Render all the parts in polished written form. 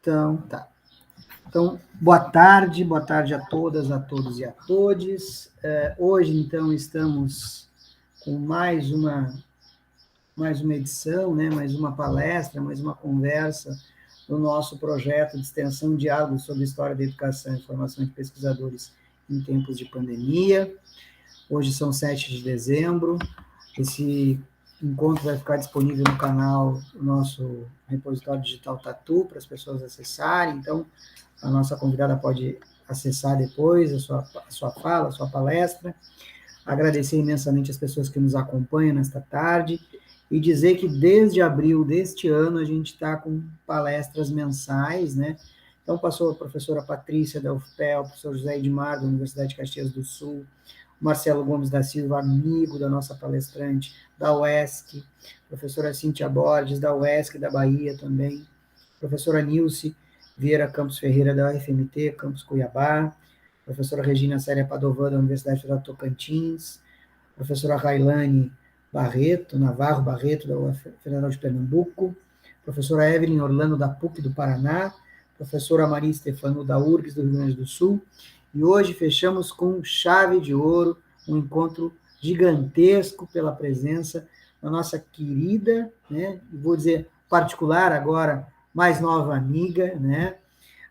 Então, tá. Então, boa tarde a todas, a todos e a todes. Hoje, então, estamos com mais uma edição, né? Mais uma palestra, mais uma conversa no nosso projeto de extensão Diálogos sobre História da Educação e Formação de Pesquisadores em Tempos de Pandemia. Hoje são 7 de dezembro. Esse encontro vai ficar disponível no canal, o nosso repositório digital Tatu, para as pessoas acessarem. Então, a nossa convidada pode acessar depois a sua fala, a sua palestra. Agradecer imensamente as pessoas que nos acompanham nesta tarde e dizer que desde abril deste ano a gente está com palestras mensais, né? Então, passou a professora Patrícia da UFPEL, o professor José Edmar, da Universidade de Caxias do Sul, Marcelo Gomes da Silva, amigo da nossa palestrante, da UESC, professora Cíntia Borges, da UESC, da Bahia também, professora Nilce Vieira Campos Ferreira, da UFMT, Campus Cuiabá, professora Regina Célia Padovan, da Universidade Federal de Tocantins, professora Railane Navarro Barreto, da UF Federal de Pernambuco, professora Evelyn Orlando, da PUC do Paraná, professora Maria Stefano, da URGS, do Rio Grande do Sul, e hoje fechamos com chave de ouro, um encontro gigantesco pela presença da nossa querida, né, vou dizer particular agora, mais nova amiga, né,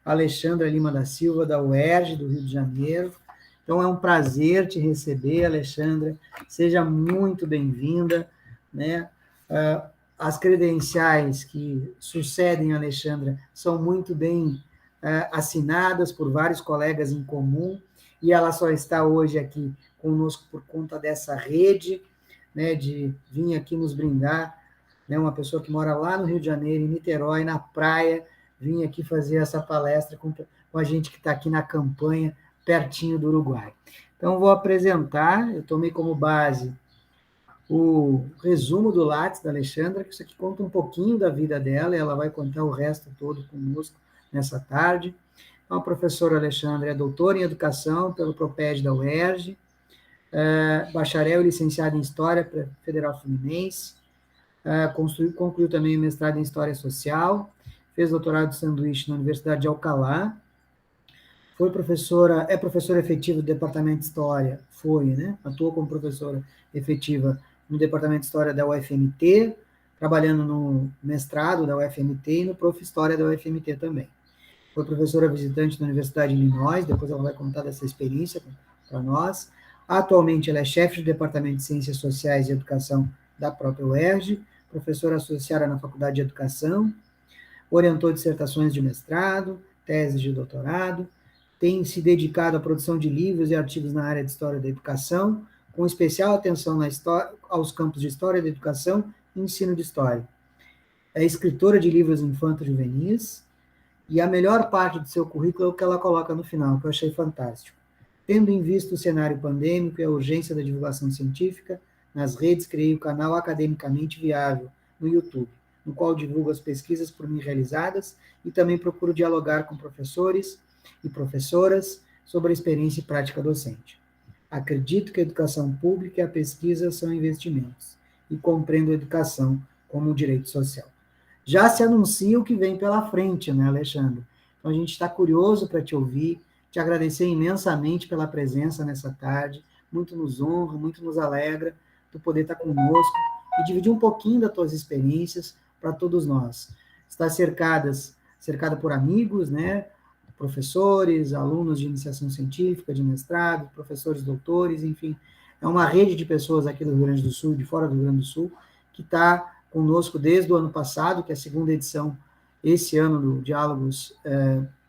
Alexandra Lima da Silva, da UERJ, do Rio de Janeiro. Então, é um prazer te receber, Alexandra. Seja muito bem-vinda, né? As credenciais que sucedem a Alexandra são muito bem assinadas por vários colegas em comum, e ela só está hoje aqui conosco por conta dessa rede, né, de vir aqui nos brindar, né, uma pessoa que mora lá no Rio de Janeiro, em Niterói, na praia, vim aqui fazer essa palestra com a gente que está aqui na campanha, pertinho do Uruguai. Então, vou apresentar, eu tomei como base o resumo do Lattes da Alexandra, que isso aqui conta um pouquinho da vida dela, e ela vai contar o resto todo conosco nessa tarde. Então, a professora Alexandra é doutora em Educação pelo Proped da UERJ, bacharel e licenciada em História pela Federal Fluminense, concluiu também o mestrado em História Social, fez doutorado de sanduíche na Universidade de Alcalá, é professora efetiva do Departamento de História, né? Atuou como professora efetiva no Departamento de História da UFMT, trabalhando no mestrado da UFMT e no Prof. História da UFMT também. Foi professora visitante na Universidade de Illinois, depois ela vai contar dessa experiência para nós. Atualmente, ela é chefe do Departamento de Ciências Sociais e Educação da própria UERJ, professora associada na Faculdade de Educação, orientou dissertações de mestrado, teses de doutorado, tem se dedicado à produção de livros e artigos na área de História da Educação, com especial atenção aos campos de História da Educação e Ensino de História. É escritora de livros infanto-juvenis, e a melhor parte do seu currículo é o que ela coloca no final, que eu achei fantástico. Tendo em vista o cenário pandêmico e a urgência da divulgação científica, nas redes criei o canal Academicamente Viável, no YouTube, no qual divulgo as pesquisas por mim realizadas e também procuro dialogar com professores e professoras sobre a experiência e prática docente. Acredito que a educação pública e a pesquisa são investimentos e compreendo a educação como um direito social. Já se anuncia o que vem pela frente, né, Alexandre? Então, a gente está curioso para te ouvir, te agradecer imensamente pela presença nessa tarde, muito nos honra, muito nos alegra tu poder estar conosco e dividir um pouquinho das tuas experiências para todos nós. Está cercada por amigos, né, professores, alunos de iniciação científica, de mestrado, professores doutores, enfim, é uma rede de pessoas aqui do Rio Grande do Sul, de fora do Rio Grande do Sul, que está conosco desde o ano passado, que é a segunda edição, esse ano, do Diálogos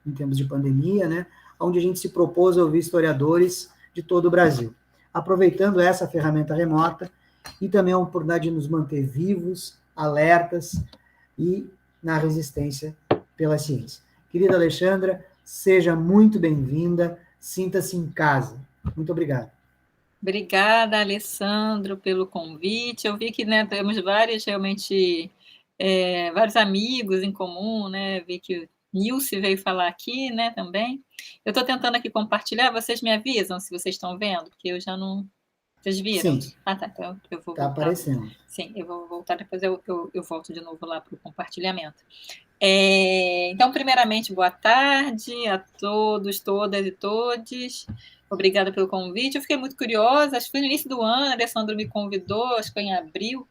em Tempos de Pandemia, né, onde a gente se propôs a ouvir historiadores de todo o Brasil. Aproveitando essa ferramenta remota e também a oportunidade de nos manter vivos, alertas e na resistência pela ciência. Querida Alexandra, seja muito bem-vinda, sinta-se em casa. Muito obrigado. Obrigada, Alessandro, pelo convite. Eu vi que, né, temos vários amigos em comum, né? Vi que o Nilce veio falar aqui, né, também. Eu estou tentando aqui compartilhar, vocês me avisam se vocês estão vendo, porque eu já não... Vocês viram? Sim. Ah, tá, então eu vou voltar. Está aparecendo. Sim, eu vou voltar, depois eu volto de novo lá para o compartilhamento. Então, primeiramente, boa tarde a todos, todas e todes. Obrigada pelo convite. Eu fiquei muito curiosa, acho que foi no início do ano, a Alessandro me convidou, acho que foi em abril,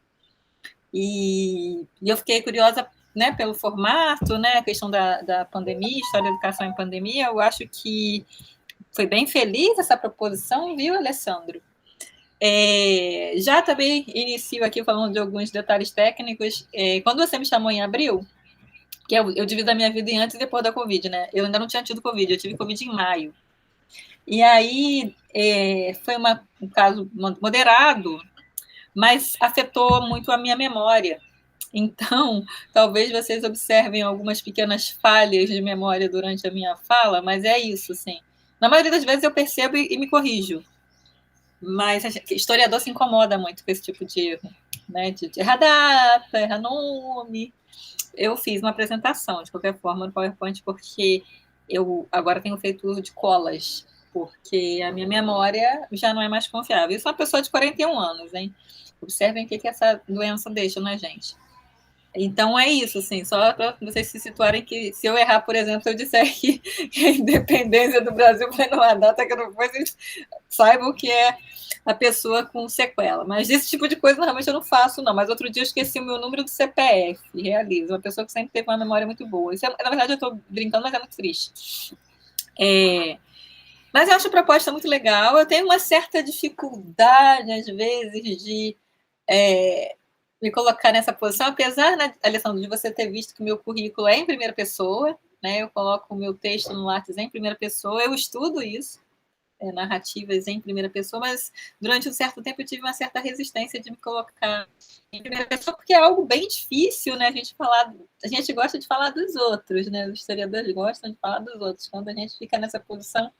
e eu fiquei curiosa, né, pelo formato, né, a questão da pandemia, história da educação em pandemia. Eu acho que foi bem feliz essa proposição, viu, Alessandro? Já também inicio aqui falando de alguns detalhes técnicos. Quando você me chamou em abril, que eu divido a minha vida em antes e depois da Covid, né? Eu ainda não tinha tido Covid, eu tive Covid em maio. E aí foi um caso moderado, mas afetou muito a minha memória. Então, talvez vocês observem algumas pequenas falhas de memória durante a minha fala, mas é isso, sim. Na maioria das vezes eu percebo e me corrijo. Mas historiador se incomoda muito com esse tipo de erro, né? De errar data, errar nome. Eu fiz uma apresentação, de qualquer forma, no PowerPoint, porque eu agora tenho feito uso de colas, porque a minha memória já não é mais confiável. Eu sou uma pessoa de 41 anos, hein? Observem o que essa doença deixa na gente. Então é isso, assim, só para vocês se situarem que se eu errar, por exemplo, eu disser que a independência do Brasil foi numa data que não foi, saibam que é a pessoa com sequela. Mas esse tipo de coisa normalmente eu não faço, não. Mas outro dia eu esqueci o meu número do CPF, realizo. Uma pessoa que sempre teve uma memória muito boa. Isso na verdade, eu estou brincando, mas é muito triste. Mas eu acho a proposta muito legal. Eu tenho uma certa dificuldade, às vezes, de me colocar nessa posição, apesar, né, Alessandro, de você ter visto que o meu currículo é em primeira pessoa, né? Eu coloco o meu texto no Lattes em primeira pessoa, eu estudo isso, narrativas em primeira pessoa, mas durante um certo tempo eu tive uma certa resistência de me colocar em primeira pessoa, porque é algo bem difícil, né? A gente gosta de falar dos outros, né? Os historiadores gostam de falar dos outros. Quando a gente fica nessa posição,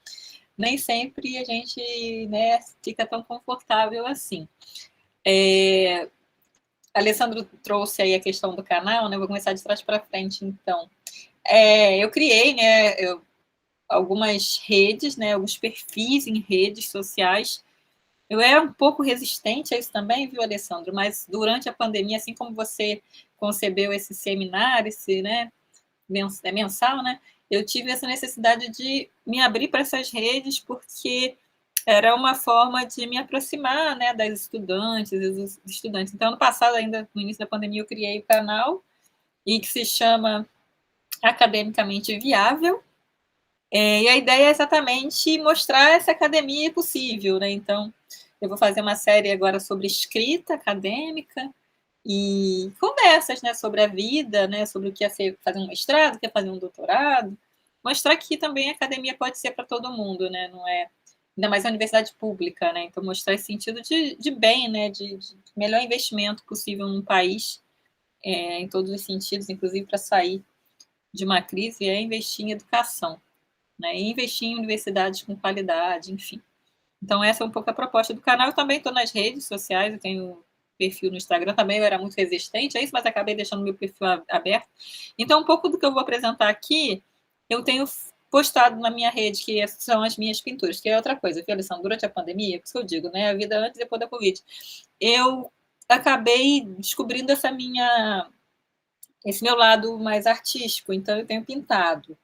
nem sempre a gente, né, fica tão confortável assim. Alessandro trouxe aí a questão do canal, né? Vou começar de trás para frente, então. Eu criei, né, algumas redes, né, alguns perfis em redes sociais. Eu era um pouco resistente a isso também, viu, Alessandro? Mas durante a pandemia, assim como você concebeu esse seminário, né, mensal, né, eu tive essa necessidade de me abrir para essas redes, porque era uma forma de me aproximar, né, das estudantes, dos estudantes. Então, ano passado, ainda no início da pandemia, eu criei o canal, e que se chama Academicamente Viável, e a ideia é exatamente mostrar essa academia possível, né? Então, eu vou fazer uma série agora sobre escrita acadêmica e conversas, né, sobre a vida, né, sobre o que é fazer um mestrado, o que é fazer um doutorado, mostrar que também a academia pode ser para todo mundo, né? Não é ainda mais a universidade pública, né? Então, mostrar esse sentido de bem, né? De melhor investimento possível num país, em todos os sentidos, inclusive para sair de uma crise, é investir em educação, né? E investir em universidades com qualidade, enfim. Então, essa é um pouco a proposta do canal. Eu também estou nas redes sociais, eu tenho perfil no Instagram também, eu era muito resistente a isso, mas acabei deixando meu perfil aberto. Então, um pouco do que eu vou apresentar aqui, eu tenho postado na minha rede, que são as minhas pinturas, que é outra coisa, que Alessandro, durante a pandemia, é isso que eu digo, né? A vida antes e depois da Covid. Eu acabei descobrindo esse meu lado mais artístico, então eu tenho pintado,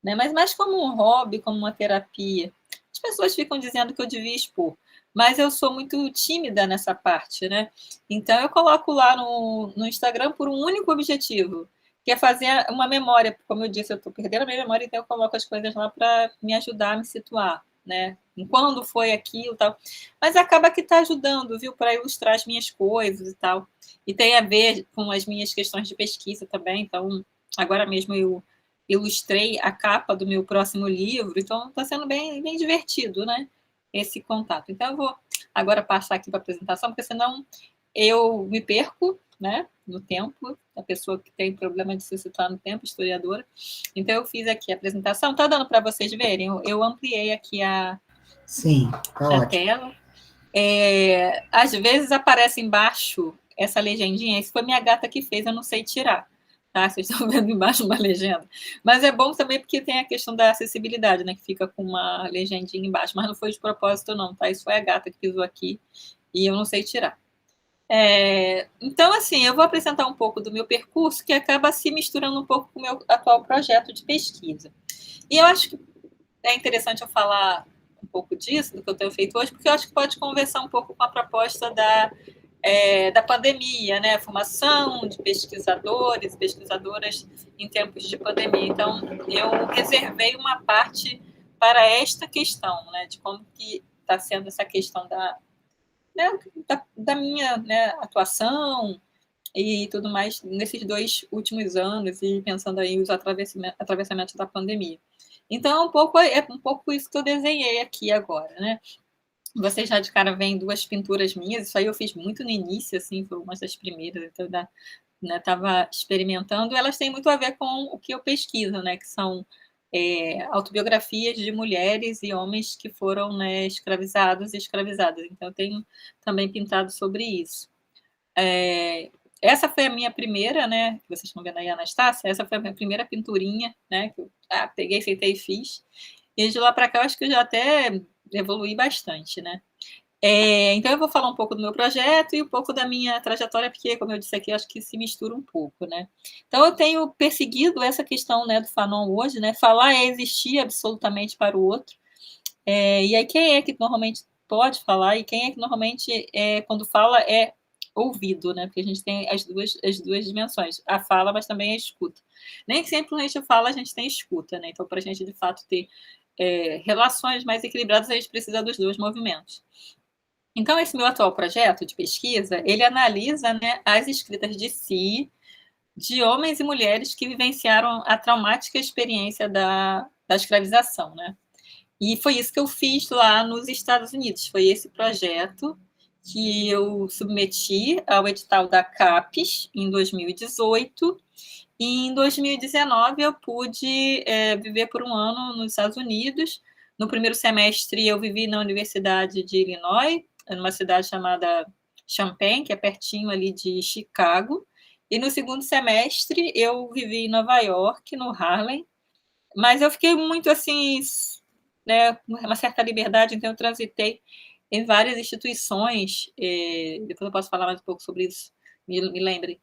né? Mas mais como um hobby, como uma terapia. As pessoas ficam dizendo que eu devia expor, mas eu sou muito tímida nessa parte, né? Então eu coloco lá no Instagram por um único objetivo, que é fazer uma memória. Como eu disse, eu estou perdendo a minha memória, então eu coloco as coisas lá para me ajudar a me situar, né? Em quando foi aquilo, tal. Mas acaba que está ajudando, viu, para ilustrar as minhas coisas e tal. E tem a ver com as minhas questões de pesquisa também. Então, agora mesmo eu ilustrei a capa do meu próximo livro, então está sendo bem, bem divertido, né? Esse contato. Então, eu vou agora passar aqui para a apresentação, porque senão eu me perco, né? No tempo, a pessoa que tem problema de se situar no tempo, historiadora. Então, eu fiz aqui a apresentação. Está dando para vocês verem? Eu ampliei aqui Sim, tá ótimo. tela. Às vezes aparece embaixo essa legendinha, isso foi minha gata que fez, eu não sei tirar, tá? Vocês estão vendo embaixo uma legenda. Mas é bom também porque tem a questão da acessibilidade, né? Que fica com uma legendinha embaixo, mas não foi de propósito não, tá? Isso foi a gata que pisou aqui e eu não sei tirar. Então, assim, eu vou apresentar um pouco do meu percurso, que acaba se misturando um pouco com o meu atual projeto de pesquisa. E eu acho que é interessante eu falar um pouco disso, do que eu tenho feito hoje, porque eu acho que pode conversar um pouco com a proposta da pandemia, né? A formação de pesquisadores, pesquisadoras em tempos de pandemia. Então, eu reservei uma parte para esta questão, né? De como que está sendo essa questão né, da minha, né, atuação e tudo mais nesses 2 últimos anos e pensando aí os atravessamentos da pandemia. Então, é um pouco isso que eu desenhei aqui agora, né? Vocês já de cara veem 2 pinturas minhas, isso aí eu fiz muito no início, assim, foi uma das primeiras, então estava experimentando. Elas têm muito a ver com o que eu pesquiso, né? Que são autobiografias de mulheres e homens que foram, né, escravizados e escravizadas. Então, eu tenho também pintado sobre isso. Essa foi a minha primeira, né? Que vocês estão vendo aí, Anastácia. Essa foi a minha primeira pinturinha, né? Que eu peguei, sentei e fiz. E de lá para cá, eu acho que eu já até evoluí bastante, né? Então, eu vou falar um pouco do meu projeto e um pouco da minha trajetória, porque, como eu disse aqui, eu acho que se mistura um pouco, né? Então, eu tenho perseguido essa questão, né, do Fanon hoje, né? Falar é existir absolutamente para o outro. E aí, quem é que normalmente pode falar e quem é que normalmente, quando fala, é ouvido, né? Porque a gente tem as duas dimensões, a fala, mas também a escuta. Nem sempre quando a gente fala, a gente tem escuta, né? Então, para a gente, de fato, ter relações mais equilibradas, a gente precisa dos 2 movimentos. Então, esse meu atual projeto de pesquisa, ele analisa, né, as escritas de si, de homens e mulheres que vivenciaram a traumática experiência da escravização, né? E foi isso que eu fiz lá nos Estados Unidos. Foi esse projeto que eu submeti ao edital da CAPES em 2018. E em 2019 eu pude viver por um ano nos Estados Unidos. No primeiro semestre eu vivi na Universidade de Illinois, numa cidade chamada Champaign, que é pertinho ali de Chicago. E no segundo semestre eu vivi em Nova York, no Harlem. Mas eu fiquei muito assim, né, uma certa liberdade, então eu transitei em várias instituições, depois eu posso falar mais um pouco sobre isso, me lembre.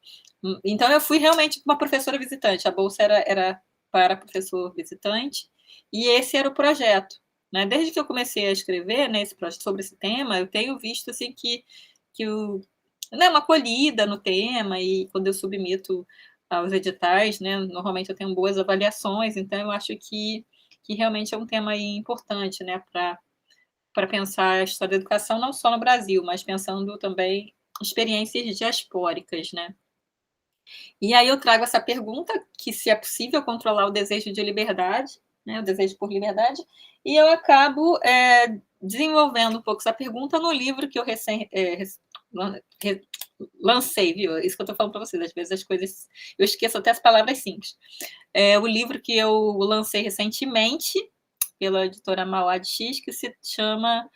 Então eu fui realmente uma professora visitante, a bolsa era para professor visitante, e esse era o projeto. Né? Desde que eu comecei a escrever, né, sobre esse tema, eu tenho visto assim, que né, uma acolhida no tema, e quando eu submeto aos editais, né, normalmente eu tenho boas avaliações, então eu acho que realmente é um tema importante, né, para pensar a história da educação, não só no Brasil, mas pensando também experiências diaspóricas, né. E aí eu trago essa pergunta, que se é possível controlar o desejo de liberdade, né, o desejo por liberdade, e eu acabo desenvolvendo um pouco essa pergunta no livro que eu lancei, viu? Isso que eu estou falando para vocês, às vezes as coisas, eu esqueço até as palavras simples. O livro que eu lancei recentemente, pela editora Mauá de X, que se chama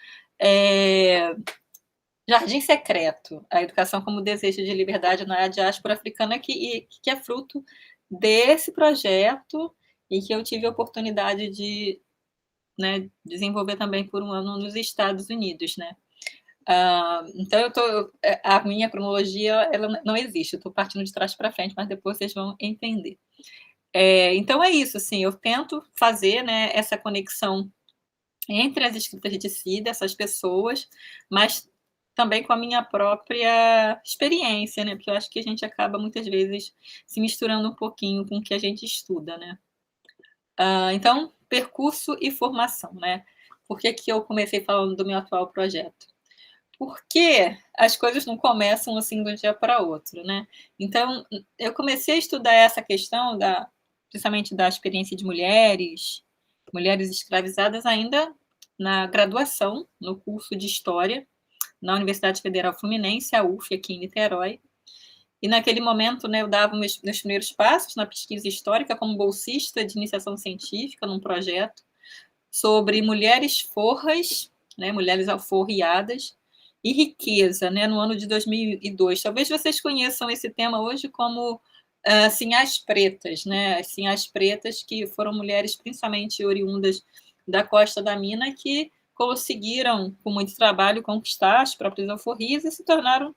Jardim Secreto, a educação como desejo de liberdade na diáspora africana, que é fruto desse projeto e que eu tive a oportunidade de, né, desenvolver também por um ano nos Estados Unidos, né? Então, a minha cronologia ela não existe, eu estou partindo de trás para frente, mas depois vocês vão entender. Então, é isso, assim, eu tento fazer, né, essa conexão entre as escritas de si, dessas pessoas, mas também com a minha própria experiência, né, porque eu acho que a gente acaba, muitas vezes, se misturando um pouquinho com o que a gente estuda, né. Então, percurso e formação, né. Por que eu comecei falando do meu atual projeto? Porque as coisas não começam assim de um dia para outro, né? Então, eu comecei a estudar essa questão principalmente da experiência de mulheres escravizadas ainda na graduação, no curso de História, na Universidade Federal Fluminense, a UF, aqui em Niterói. E naquele momento, né, eu dava meus primeiros passos na pesquisa histórica como bolsista de iniciação científica num projeto sobre mulheres forras, né, mulheres alforriadas, e riqueza, né, no ano de 2002. Talvez vocês conheçam esse tema hoje como sinhás pretas, né, as sinhás pretas, que foram mulheres principalmente oriundas da Costa da Mina, que conseguiram, com muito trabalho, conquistar as próprias alforrias e se tornaram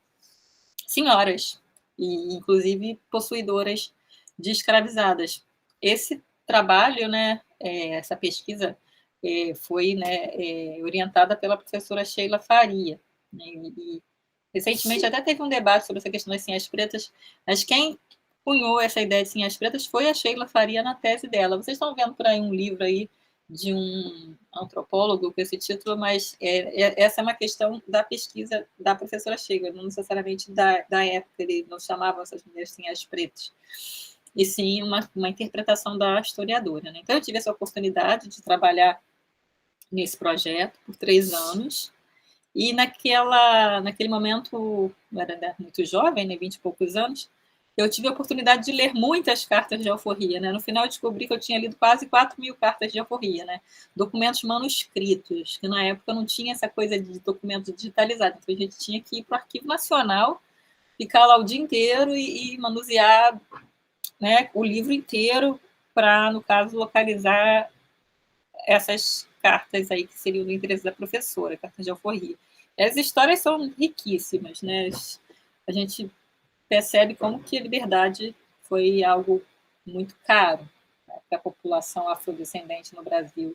senhoras, e inclusive possuidoras de escravizadas. Esse trabalho, né, essa pesquisa foi, né, orientada pela professora Sheila Faria, né, e recentemente até teve um debate sobre essa questão das sinhas pretas, mas quem cunhou essa ideia de sinhas pretas foi a Sheila Faria na tese dela. Vocês estão vendo por aí um livro aí de um antropólogo com esse título, mas essa é uma questão da pesquisa da professora Sheila, não necessariamente da época, ele não chamava essas mulheres sinhas pretas, e sim uma interpretação da historiadora, né? Então eu tive essa oportunidade de trabalhar nesse projeto por 3 anos, e naquele momento, eu era muito jovem, né, 20 e poucos anos, eu tive a oportunidade de ler muitas cartas de alforria, né? No final, eu descobri que eu tinha lido quase 4.000 cartas de alforria, né? Documentos manuscritos, que na época não tinha essa coisa de documento digitalizado. Então, a gente tinha que ir para o Arquivo Nacional, ficar lá o dia inteiro e manusear, né, o livro inteiro para, no caso, localizar essas cartas aí que seriam do interesse da professora, cartas de alforria. As histórias são riquíssimas, né? A gente percebe como que a liberdade foi algo muito caro, né, para a população afrodescendente no Brasil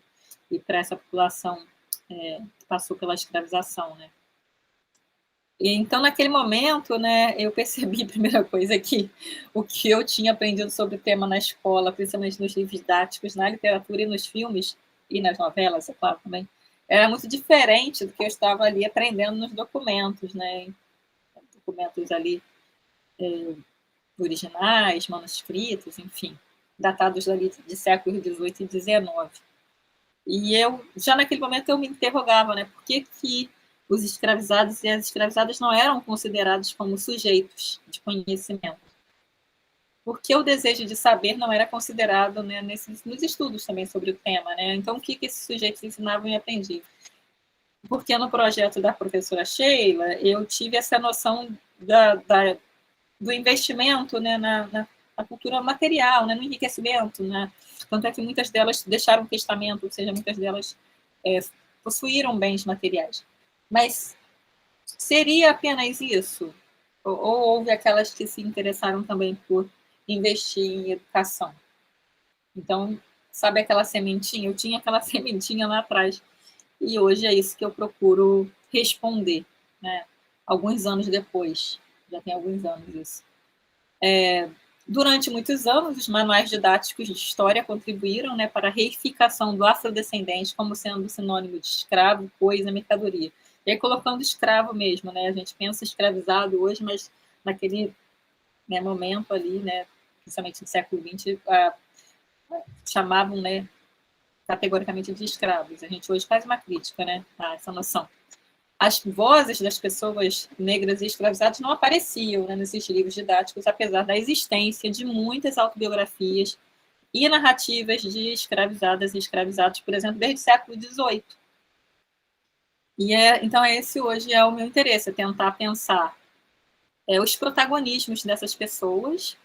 e para essa população que passou pela escravização, né? E, então, naquele momento, né, eu percebi, a primeira coisa, que o que eu tinha aprendido sobre o tema na escola, principalmente nos livros didáticos, na literatura e nos filmes, e nas novelas, é claro, também, era muito diferente do que eu estava ali aprendendo nos documentos, né? Documentos ali originais, manuscritos, enfim, datados ali de séculos XVIII e XIX. E eu, já naquele momento, eu me interrogava, né, por que os escravizados e as escravizadas não eram considerados como sujeitos de conhecimento? Porque o desejo de saber não era considerado, né, nos estudos também sobre o tema, né? Então, o que esses sujeitos ensinavam e aprendiam? Porque no projeto da professora Sheila, eu tive essa noção do investimento, né, na cultura material, né, no enriquecimento, né? Tanto é que muitas delas deixaram testamento, ou seja, muitas delas possuíram bens materiais. Mas seria apenas isso? Ou houve aquelas que se interessaram também por investir em educação? Então, sabe aquela sementinha? Eu tinha aquela sementinha lá atrás. E hoje é isso que eu procuro responder, né? Alguns anos depois. Já tem alguns anos isso. Durante muitos anos, os manuais didáticos de história contribuíram, né, para a reificação do afrodescendente como sendo sinônimo de escravo, coisa, mercadoria. E aí colocando escravo mesmo, né? A gente pensa escravizado hoje, mas naquele, né, momento ali, né, principalmente no século XX, chamavam, né, categoricamente de escravos. A gente hoje faz uma crítica, né, a essa noção. As vozes das pessoas negras e escravizadas não apareciam, né, nesses livros didáticos, apesar da existência de muitas autobiografias e narrativas de escravizadas e escravizados, por exemplo, desde o século XVIII. Então, esse hoje é o meu interesse, é tentar pensar os protagonismos dessas pessoas.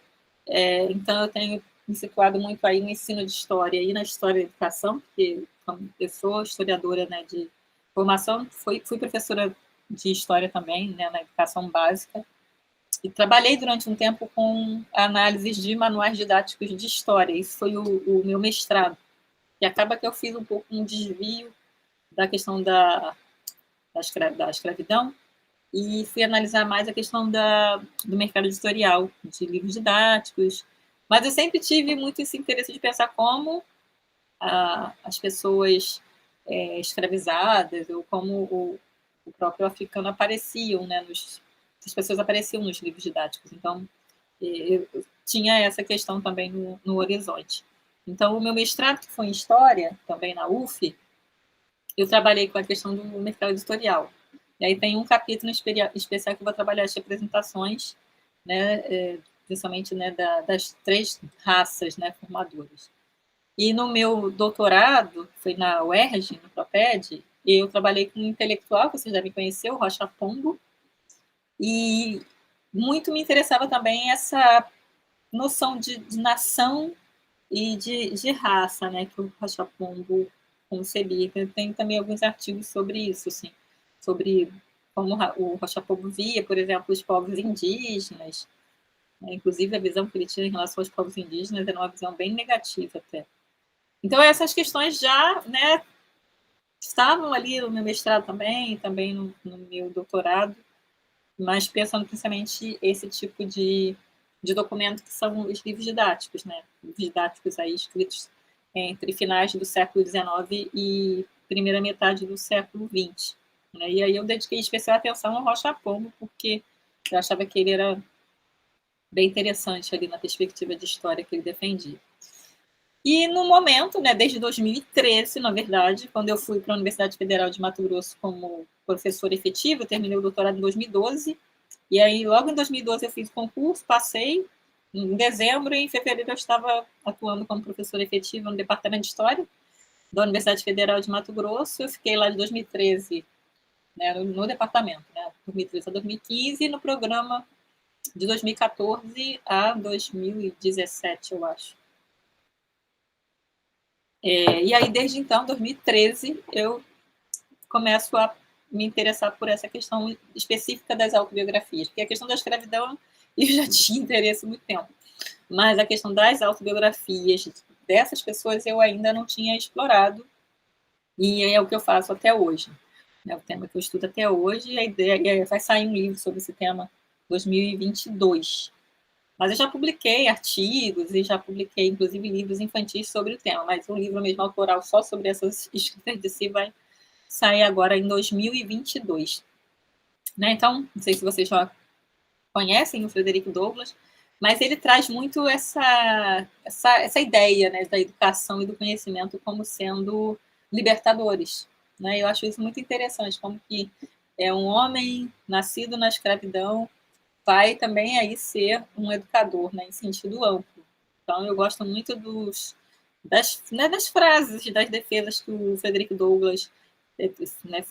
Então, eu tenho me situado muito aí no ensino de história e na história da educação, porque como eu sou historiadora, né, de formação, fui professora de história também, né, na educação básica, e trabalhei durante um tempo com análises de manuais didáticos de história. Isso foi o meu mestrado. E acaba que eu fiz um pouco um desvio da questão da escravidão e fui analisar mais a questão do mercado editorial, de livros didáticos. Mas eu sempre tive muito esse interesse de pensar como as pessoas escravizadas ou como o próprio africano apareciam, né, as pessoas apareciam nos livros didáticos. Então, eu tinha essa questão também no horizonte. Então, o meu mestrado, que foi em História, também na UF, eu trabalhei com a questão do mercado editorial. E aí tem um capítulo especial que eu vou trabalhar as representações, né, principalmente, né, das 3 raças, né, formadoras. E no meu doutorado, foi na UERJ, no PROPED, eu trabalhei com um intelectual, que vocês devem conhecer, o Rocha Pombo, e muito me interessava também essa noção de nação e de raça, né, que o Rocha Pombo concebia. Tem também alguns artigos sobre isso, assim, sobre como o Rocha Pombo via, por exemplo, os povos indígenas, né? Inclusive a visão que ele tinha em relação aos povos indígenas era uma visão bem negativa até. Então essas questões já, né, estavam ali no meu mestrado também no meu doutorado, mas pensando principalmente esse tipo de documento que são os livros didáticos, né? Livros didáticos aí escritos entre finais do século XIX e primeira metade do século XX. Né? E aí eu dediquei especial atenção ao Rocha Pombo, porque eu achava que ele era bem interessante ali na perspectiva de história que ele defendia. E no momento, né, desde 2013, na verdade, quando eu fui para a Universidade Federal de Mato Grosso como professora efetiva, eu terminei o doutorado em 2012, e aí logo em 2012 eu fiz o concurso, passei, em dezembro e em fevereiro eu estava atuando como professora efetiva no Departamento de História da Universidade Federal de Mato Grosso. Eu fiquei lá de 2013, né, no departamento, né, 2013 a 2015, no programa de 2014 a 2017, eu acho. E aí, desde então, 2013, eu começo a me interessar por essa questão específica das autobiografias, porque a questão da escravidão eu já tinha interesse há muito tempo, mas a questão das autobiografias dessas pessoas eu ainda não tinha explorado, e é o que eu faço até hoje. É o tema que eu estudo até hoje, e a ideia vai sair um livro sobre esse tema em 2022. Mas eu já publiquei artigos e já publiquei, inclusive, livros infantis sobre o tema, mas um livro mesmo autoral só sobre essas escritas de si vai sair agora em 2022. Né? Então, não sei se vocês já conhecem o Frederick Douglass, mas ele traz muito essa ideia, né, da educação e do conhecimento como sendo libertadores. Né? Eu acho isso muito interessante, como que é um homem nascido na escravidão vai também aí ser um educador, né, em sentido amplo. Então, eu gosto muito das frases, das defesas que o Frederick Douglass, né,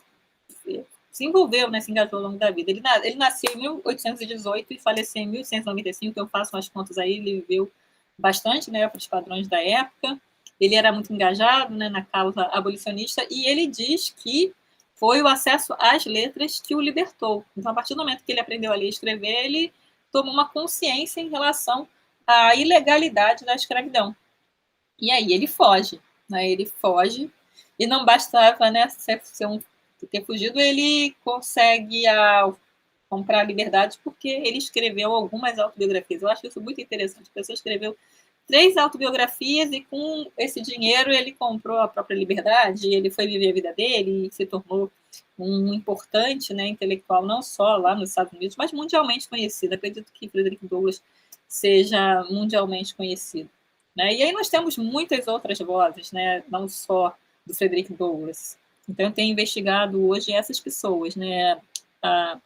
se envolveu, né, se engajou ao longo da vida. Ele nasceu em 1818 e faleceu em 1195, eu faço umas contas aí, ele viveu bastante, né, para os padrões da época. Ele era muito engajado, né, na causa abolicionista, e ele diz que foi o acesso às letras que o libertou. Então, a partir do momento que ele aprendeu a ler e escrever, ele tomou uma consciência em relação à ilegalidade da escravidão. E aí ele foge, né? Ele foge, e não bastava, né, ter fugido, ele consegue comprar a liberdade porque ele escreveu algumas autobiografias. Eu acho isso muito interessante. A pessoa escreveu 3 autobiografias e com esse dinheiro ele comprou a própria liberdade, ele foi viver a vida dele e se tornou um importante, né, intelectual, não só lá nos Estados Unidos, mas mundialmente conhecido. Acredito que Frederick Douglass seja mundialmente conhecido. Né? E aí nós temos muitas outras vozes, né, não só do Frederick Douglass. Então eu tenho investigado hoje essas pessoas, né, a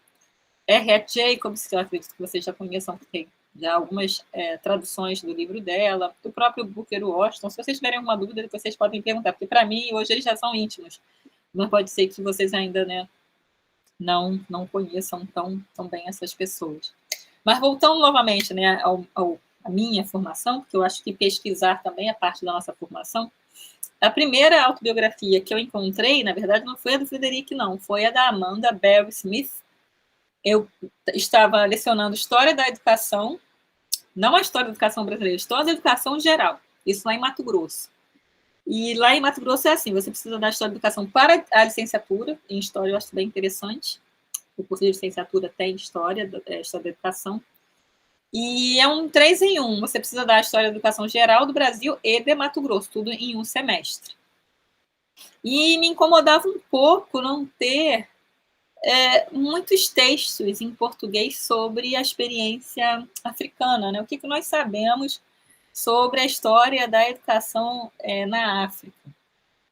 Harriet Jacobs, que eu acredito que vocês já conheçam, que tem já algumas traduções do livro dela, o próprio Booker Washington. Se vocês tiverem alguma dúvida, vocês podem perguntar, porque para mim, hoje, eles já são íntimos. Mas pode ser que vocês ainda, né, não conheçam tão bem essas pessoas. Mas voltando novamente, né, a minha formação, porque eu acho que pesquisar também é parte da nossa formação, a primeira autobiografia que eu encontrei, na verdade, não foi a do Frederick, não, foi a da Amanda Barry Smith. Eu estava lecionando História da Educação, não a História da Educação brasileira, História da Educação geral, isso lá em Mato Grosso. E lá em Mato Grosso é assim, você precisa da História da Educação para a licenciatura, em História eu acho bem interessante, o curso de licenciatura tem História da Educação, e é um 3 em 1, você precisa da História da Educação geral do Brasil e de Mato Grosso, tudo em um semestre. E me incomodava um pouco não ter muitos textos em português sobre a experiência africana, né? O que nós sabemos sobre a história da educação na África.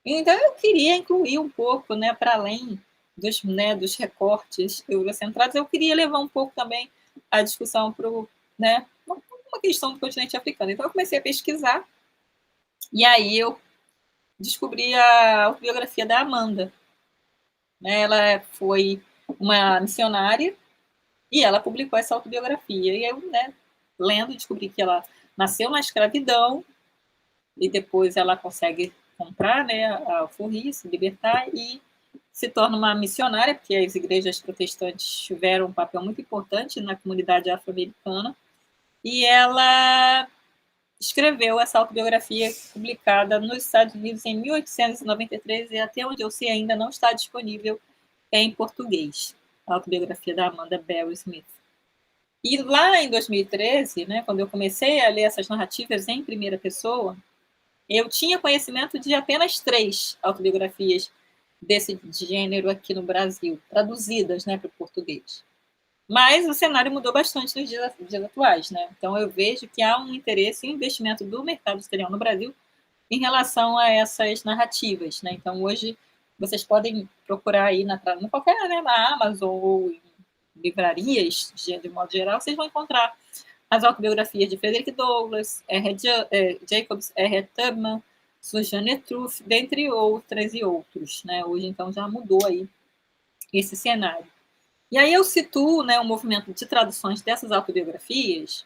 Então, eu queria incluir um pouco, né, para além dos recortes eurocentrados, eu queria levar um pouco também a discussão para né, uma questão do continente africano. Então, eu comecei a pesquisar, e aí eu descobri a autobiografia da Amanda. Ela foi uma missionária e ela publicou essa autobiografia. E eu, né, lendo, descobri que ela nasceu na escravidão e depois ela consegue comprar, né, a alforria, se libertar, e se torna uma missionária, porque as igrejas protestantes tiveram um papel muito importante na comunidade afro-americana, e ela escreveu essa autobiografia publicada nos Estados Unidos em 1893, e até onde eu sei ainda não está disponível em português, a autobiografia da Amanda Barry Smith. E lá em 2013, né, quando eu comecei a ler essas narrativas em primeira pessoa, eu tinha conhecimento de apenas 3 autobiografias desse gênero aqui no Brasil, traduzidas, né, para o português. Mas o cenário mudou bastante nos dias atuais, né? Então eu vejo que há um interesse e um investimento do mercado editorial no Brasil em relação a essas narrativas, né? Então hoje vocês podem procurar aí qualquer, né, na Amazon ou em livrarias, de modo geral, vocês vão encontrar as autobiografias de Frederick Douglass, Jacobs, R. Tubman, Suzanne Truth, dentre outras e outros, né? Hoje, então, já mudou aí esse cenário. E aí eu situo, né, o movimento de traduções dessas autobiografias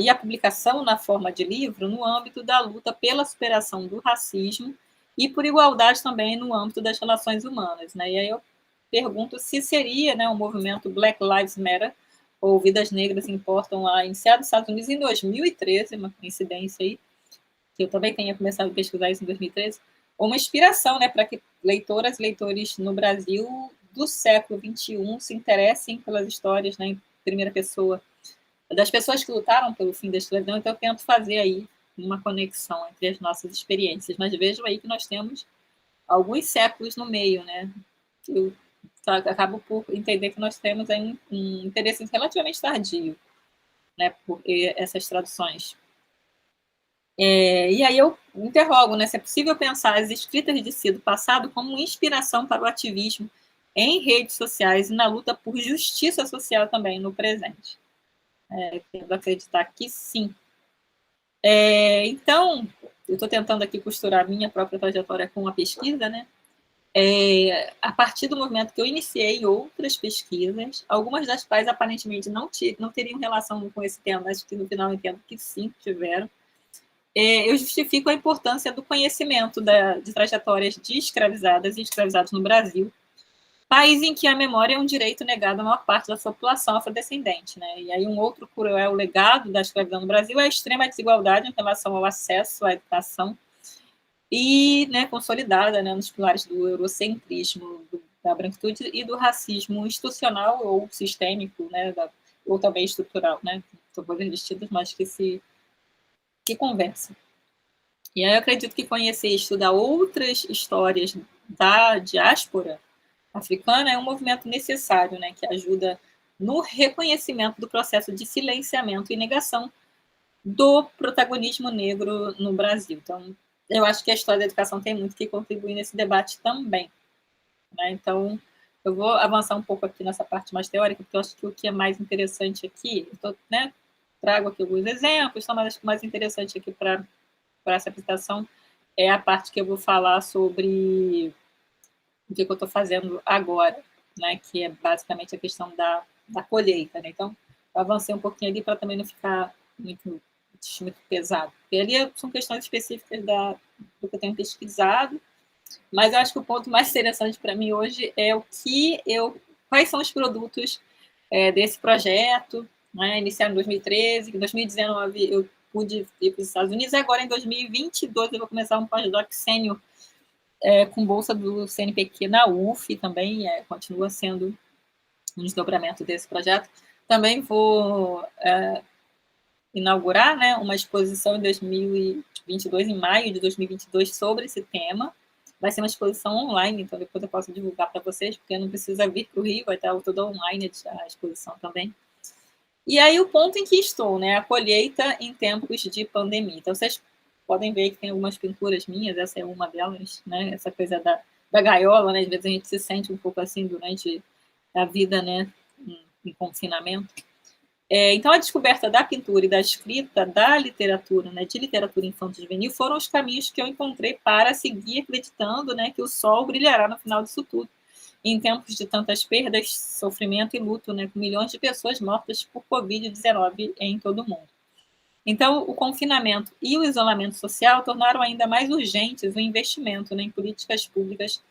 e a publicação na forma de livro no âmbito da luta pela superação do racismo e por igualdade também no âmbito das relações humanas, né? E aí eu pergunto se seria, né, o movimento Black Lives Matter, ou Vidas Negras Importam, lá iniciado nos Estados Unidos em 2013, uma coincidência aí, que eu também tenha começado a pesquisar isso em 2013, uma inspiração, né, para que leitoras e leitores no Brasil do século XXI se interessem pelas histórias, né, em primeira pessoa das pessoas que lutaram pelo fim da escravidão. Então eu tento fazer aí uma conexão entre as nossas experiências, mas vejo aí que nós temos alguns séculos no meio, né? Eu acabo por entender que nós temos aí um interesse relativamente tardio, né, por essas traduções. E aí eu interrogo, né, se é possível pensar as escritas de si do passado como inspiração para o ativismo em redes sociais e na luta por justiça social também no presente. Tendo acreditar que sim. Então, eu estou tentando aqui costurar a minha própria trajetória com a pesquisa, né? A partir do movimento que eu iniciei outras pesquisas, algumas das quais aparentemente não teriam relação com esse tema, mas que no final eu entendo que sim, tiveram. Eu justifico a importância do conhecimento de trajetórias de escravizadas e escravizados no Brasil, país em que a memória é um direito negado à maior parte da sua população afrodescendente, né? E aí um outro cruel legado da escravidão no Brasil é a extrema desigualdade em relação ao acesso à educação e, né, consolidada, né, nos pilares do eurocentrismo, da branquitude e do racismo institucional ou sistêmico, né, ou também estrutural, né? São coisas distintas, mas que conversam. E aí eu acredito que conhecer e estudar outras histórias da diáspora africana é um movimento necessário, né, que ajuda no reconhecimento do processo de silenciamento e negação do protagonismo negro no Brasil. Então, eu acho que a história da educação tem muito que contribuir nesse debate também, né? Então, eu vou avançar um pouco aqui nessa parte mais teórica, porque eu acho que o que é mais interessante aqui, né, trago aqui alguns exemplos, mas acho que o mais interessante aqui para essa apresentação é a parte que eu vou falar sobre o que eu estou fazendo agora, né, que é basicamente a questão da colheita, né? Então, eu avancei um pouquinho ali para também não ficar muito pesado, porque ali são questões específicas do que eu tenho pesquisado, mas eu acho que o ponto mais interessante para mim hoje é quais são os produtos desse projeto, né, iniciado em 2013, em 2019 eu pude ir para os Estados Unidos, e agora em 2022 eu vou começar um pós-doc sênior com bolsa do CNPq na UF também, continua sendo um desdobramento desse projeto. Também vou inaugurar, né, uma exposição em 2022, em maio de 2022, sobre esse tema. Vai ser uma exposição online, então depois eu posso divulgar para vocês, porque não precisa vir para o Rio, vai estar toda online a exposição também. E aí o ponto em que estou, né, a colheita em tempos de pandemia. Então vocês podem ver que tem algumas pinturas minhas, essa é uma delas, né, essa coisa da gaiola, né, às vezes a gente se sente um pouco assim durante a vida, né, em confinamento. Então, a descoberta da pintura e da escrita, da literatura, né, de literatura infanto-juvenil, foram os caminhos que eu encontrei para seguir acreditando, né, que o sol brilhará no final disso tudo, em tempos de tantas perdas, sofrimento e luto, né, com milhões de pessoas mortas por Covid-19 em todo o mundo. Então, o confinamento e o isolamento social tornaram ainda mais urgentes o investimento, né, em políticas públicas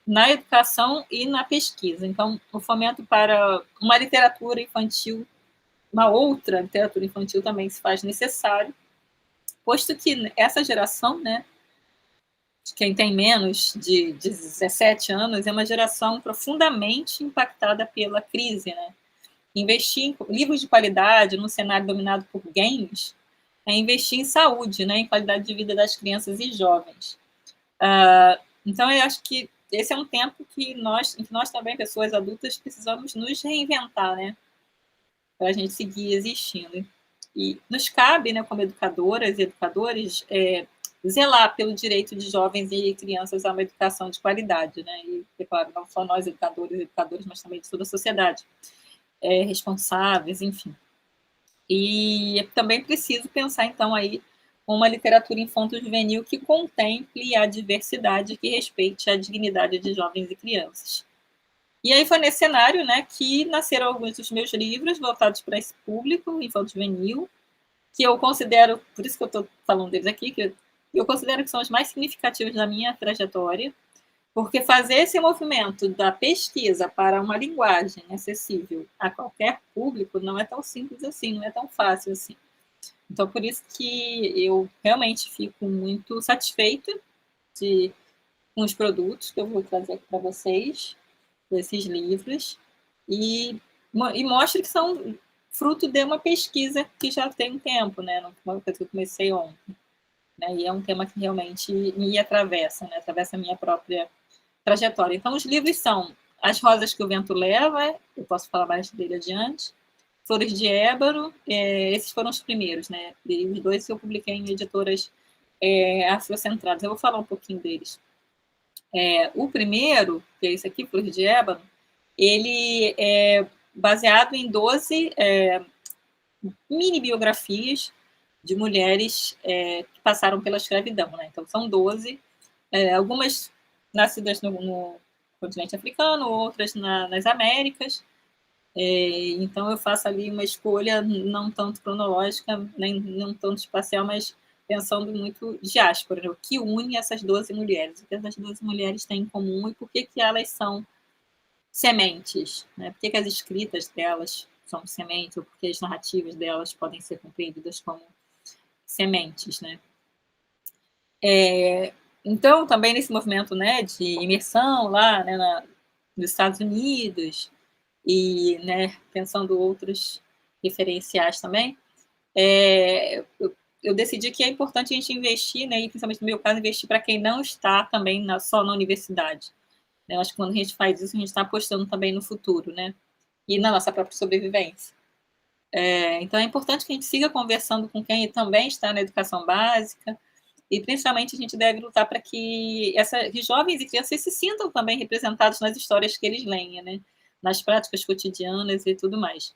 na educação e na pesquisa. Então, o fomento para uma literatura infantil, uma outra literatura infantil também se faz necessário, posto que essa geração, né, quem tem menos de 17 anos, é uma geração profundamente impactada pela crise, né? Investir em livros de qualidade num cenário dominado por games é investir em saúde, né, em qualidade de vida das crianças e jovens. Então, eu acho que esse é um tempo que em que nós também, pessoas adultas, precisamos nos reinventar, né, para a gente seguir existindo. E nos cabe, né, como educadoras e educadores, zelar pelo direito de jovens e crianças a uma educação de qualidade, né? E, é claro, não só nós educadores e educadoras, mas também de toda a sociedade, responsáveis, enfim. E é também preciso pensar, então, aí uma literatura infanto-juvenil que contemple a diversidade, que respeite a dignidade de jovens e crianças. E aí foi nesse cenário, né, que nasceram alguns dos meus livros voltados para esse público infanto-juvenil, que eu considero, por isso que eu estou falando deles aqui, que eu considero que são os mais significativos da minha trajetória, porque fazer esse movimento da pesquisa para uma linguagem acessível a qualquer público não é tão simples assim, não é tão fácil assim. Então, por isso que eu realmente fico muito satisfeita com os produtos que eu vou trazer aqui para vocês, desses livros, e mostra que são fruto de uma pesquisa que já tem um tempo, né? Uma coisa que eu comecei ontem. Né? E é um tema que realmente me atravessa, né? Atravessa a minha própria trajetória. Então, os livros são As Rosas que o Vento Leva, eu posso falar mais dele adiante, Flores de Ébano, esses foram os primeiros, né? E os dois eu publiquei em editoras afrocentradas. Eu vou falar um pouquinho deles. O primeiro, que é esse aqui, Flores de Ébano, ele é baseado em 12 mini-biografias de mulheres que passaram pela escravidão. Né? Então, são 12, algumas nascidas no continente africano, outras nas Américas. Então, eu faço ali uma escolha não tanto cronológica, nem não tanto espacial, mas pensando muito diáspora, né? O que une essas 12 mulheres, o que essas 12 mulheres têm em comum e por que elas são sementes, né? Por que as escritas delas são sementes, ou por que as narrativas delas podem ser compreendidas como sementes, né? Então, também nesse movimento, né, de imersão lá, né, nos Estados Unidos, e, né, pensando outros referenciais também, eu decidi que é importante a gente investir, né, e principalmente no meu caso, investir para quem não está também só na universidade. Eu acho que quando a gente faz isso, a gente está apostando também no futuro, né, e na nossa própria sobrevivência. Então, é importante que a gente siga conversando com quem também está na educação básica, e principalmente a gente deve lutar para que esses jovens e crianças se sintam também representados nas histórias que eles leem, né, nas práticas cotidianas e tudo mais.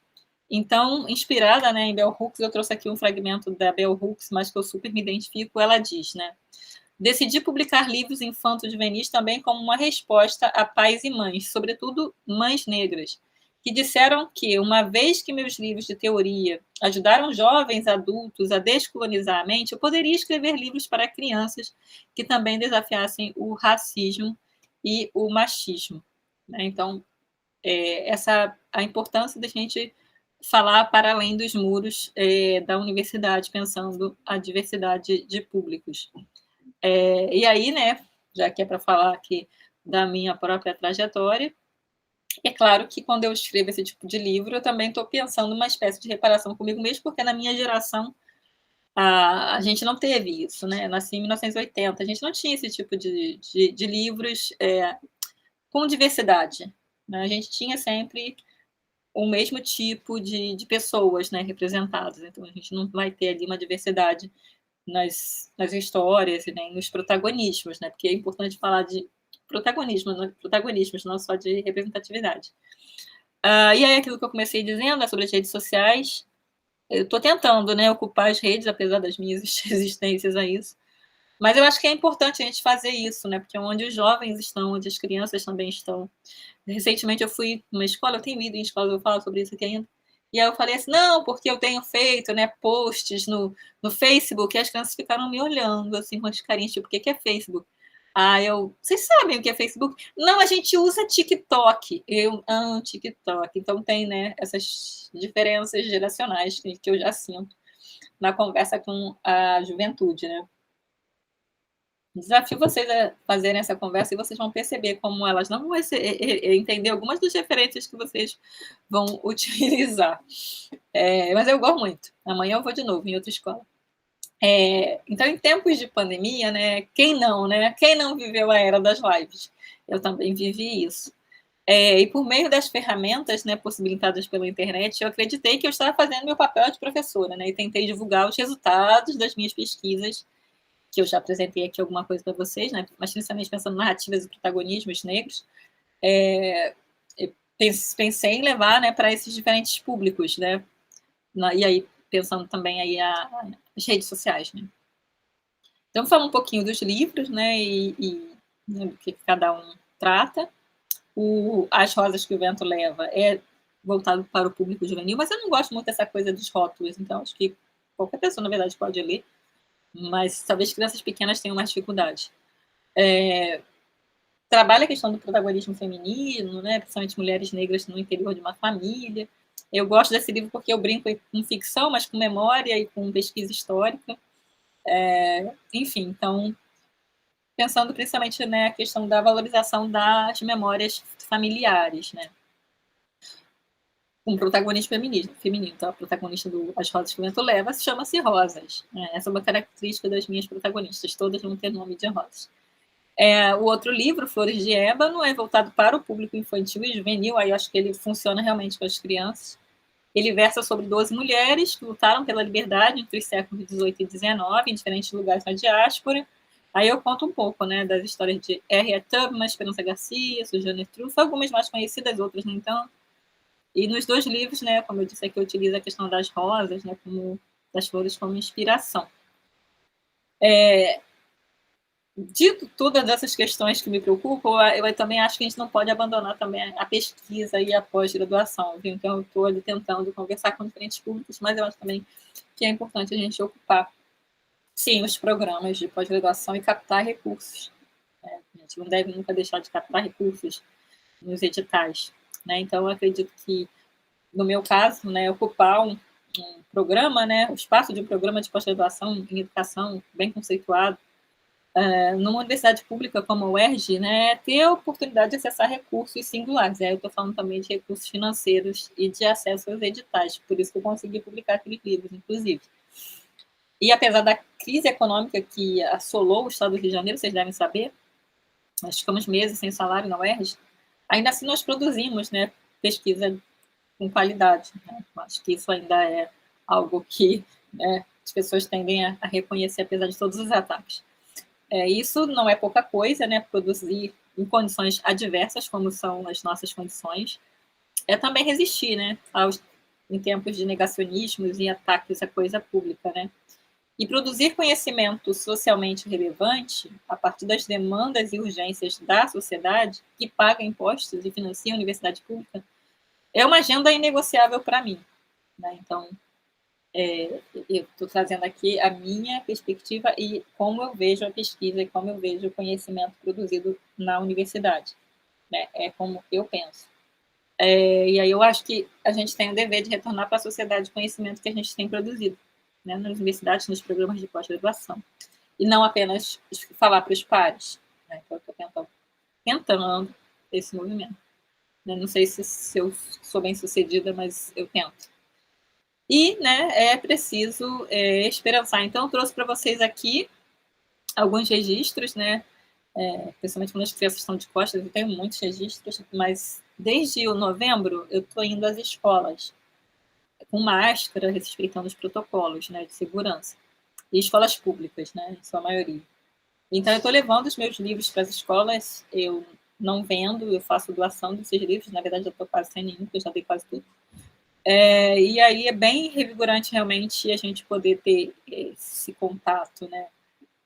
Então, inspirada, né, em Bell Hooks, eu trouxe aqui um fragmento da Bell Hooks, mas que eu super me identifico. Ela diz, né, decidi publicar livros infanto-juvenis também como uma resposta a pais e mães, sobretudo mães negras, que disseram que, uma vez que meus livros de teoria ajudaram jovens adultos a descolonizar a mente, eu poderia escrever livros para crianças que também desafiassem o racismo e o machismo. Né? Então, a importância da gente falar para além dos muros da universidade, pensando a diversidade de públicos. E aí, né, já que é para falar aqui da minha própria trajetória, é claro que quando eu escrevo esse tipo de livro, eu também estou pensando uma espécie de reparação comigo mesmo, porque na minha geração a gente não teve isso, né? Eu nasci em 1980, a gente não tinha esse tipo de livros com diversidade. Né? A gente tinha sempre o mesmo tipo de pessoas, né, representadas. Então, a gente não vai ter ali uma diversidade nas histórias e nem nos protagonismos, né? Porque é importante falar de protagonismos, não só de representatividade. E aí, aquilo que eu comecei dizendo, né, sobre as redes sociais, eu estou tentando, né, ocupar as redes, apesar das minhas resistências a isso. Mas eu acho que é importante a gente fazer isso, né? Porque é onde os jovens estão, onde as crianças também estão. Recentemente eu fui numa escola, eu tenho ido em escola, eu falo sobre isso aqui ainda. E aí eu falei assim, não, porque eu tenho feito, né, posts no Facebook, e as crianças ficaram me olhando, assim, com as carinhas, tipo, o que é Facebook? Vocês sabem o que é Facebook? Não, a gente usa TikTok. Eu amo TikTok. Então tem, né, essas diferenças geracionais que eu já sinto na conversa com a juventude, né? Desafio vocês a fazerem essa conversa e vocês vão perceber como elas não vão entender algumas das referências que vocês vão utilizar. Mas eu gosto muito. Amanhã eu vou de novo em outra escola. Então, em tempos de pandemia, né? Quem não, né? Quem não viveu a era das lives? Eu também vivi isso. E por meio das ferramentas, né, possibilitadas pela internet, eu acreditei que eu estava fazendo meu papel de professora, né? E tentei divulgar os resultados das minhas pesquisas, que eu já apresentei aqui alguma coisa para vocês, né? Mas principalmente pensando em narrativas e protagonismos negros. Pensei em levar, né, para esses diferentes públicos, né? E aí pensando também aí as redes sociais, né? Então, vou falar um pouquinho dos livros, né, né, do que cada um trata. As Rosas que o Vento Leva é voltado para o público juvenil, mas eu não gosto muito dessa coisa dos rótulos, então acho que qualquer pessoa, na verdade, pode ler, mas talvez crianças pequenas tenham mais dificuldade. Trabalha a questão do protagonismo feminino, né, principalmente mulheres negras no interior de uma família. Eu gosto desse livro porque eu brinco com ficção, mas com memória e com pesquisa histórica. Enfim, então, pensando principalmente, né, a questão da valorização das memórias familiares, né? Um protagonista feminino. Então, a protagonista do As Rosas que o Vento Leva chama-se Rosas. Essa é uma característica das minhas protagonistas, todas vão ter nome de rosas. O outro livro, Flores de Ébano, é voltado para o público infantil e juvenil, aí eu acho que ele funciona realmente com as crianças. Ele versa sobre 12 mulheres que lutaram pela liberdade entre os séculos XVIII e XIX, em diferentes lugares na diáspora. Aí eu conto um pouco, né, das histórias de Harriet Tubman, Esperança Garcia, Suzanne Truth, algumas mais conhecidas, outras nem tanto. E nos dois livros, né, como eu disse aqui, eu utilizo a questão das rosas, né, das flores como inspiração. Dito todas essas questões que me preocupam, eu também acho que a gente não pode abandonar também a pesquisa e a pós-graduação. Então, eu estou ali tentando conversar com diferentes públicos, mas eu acho também que é importante a gente ocupar, sim, os programas de pós-graduação e captar recursos. A gente não deve nunca deixar de captar recursos nos editais. Né? Então, eu acredito que, no meu caso, né, ocupar um programa, né, o espaço de um programa de pós-graduação em educação bem conceituado, numa universidade pública como a UERJ, né, ter a oportunidade de acessar recursos singulares. Eu estou falando também de recursos financeiros e de acesso aos editais, por isso que eu consegui publicar aqueles livros, inclusive. E apesar da crise econômica que assolou o estado do Rio de Janeiro, vocês devem saber, nós ficamos meses sem salário na UERJ, ainda assim nós produzimos, né, pesquisa com qualidade. Né? Acho que isso ainda é algo que, né, as pessoas tendem a reconhecer, apesar de todos os ataques. Isso não é pouca coisa, né? Produzir em condições adversas, como são as nossas condições, também resistir, né? Em tempos de negacionismos e ataques à coisa pública, né? E produzir conhecimento socialmente relevante a partir das demandas e urgências da sociedade que paga impostos e financia a universidade pública é uma agenda inegociável para mim. Né? Então, eu estou trazendo aqui a minha perspectiva e como eu vejo a pesquisa e como eu vejo o conhecimento produzido na universidade. Né? É como eu penso. E aí eu acho que a gente tem o dever de retornar para a sociedade o conhecimento que a gente tem produzido, né? Nas universidades, nos programas de pós-graduação. E não apenas falar para os pares. Né? Então, eu estou tentando esse movimento. Não sei se eu sou bem sucedida, mas eu tento. E, né, é preciso esperançar. Então, eu trouxe para vocês aqui alguns registros, né, principalmente quando as crianças estão de costas, eu tenho muitos registros, mas desde o novembro eu estou indo às escolas com máscara, respeitando os protocolos, né, de segurança. E escolas públicas, né, em sua maioria. Então, eu estou levando os meus livros para as escolas, eu não vendo, eu faço doação desses livros, na verdade eu estou quase sem nenhum, porque eu já dei quase tudo. E aí é bem revigorante realmente a gente poder ter esse contato, né,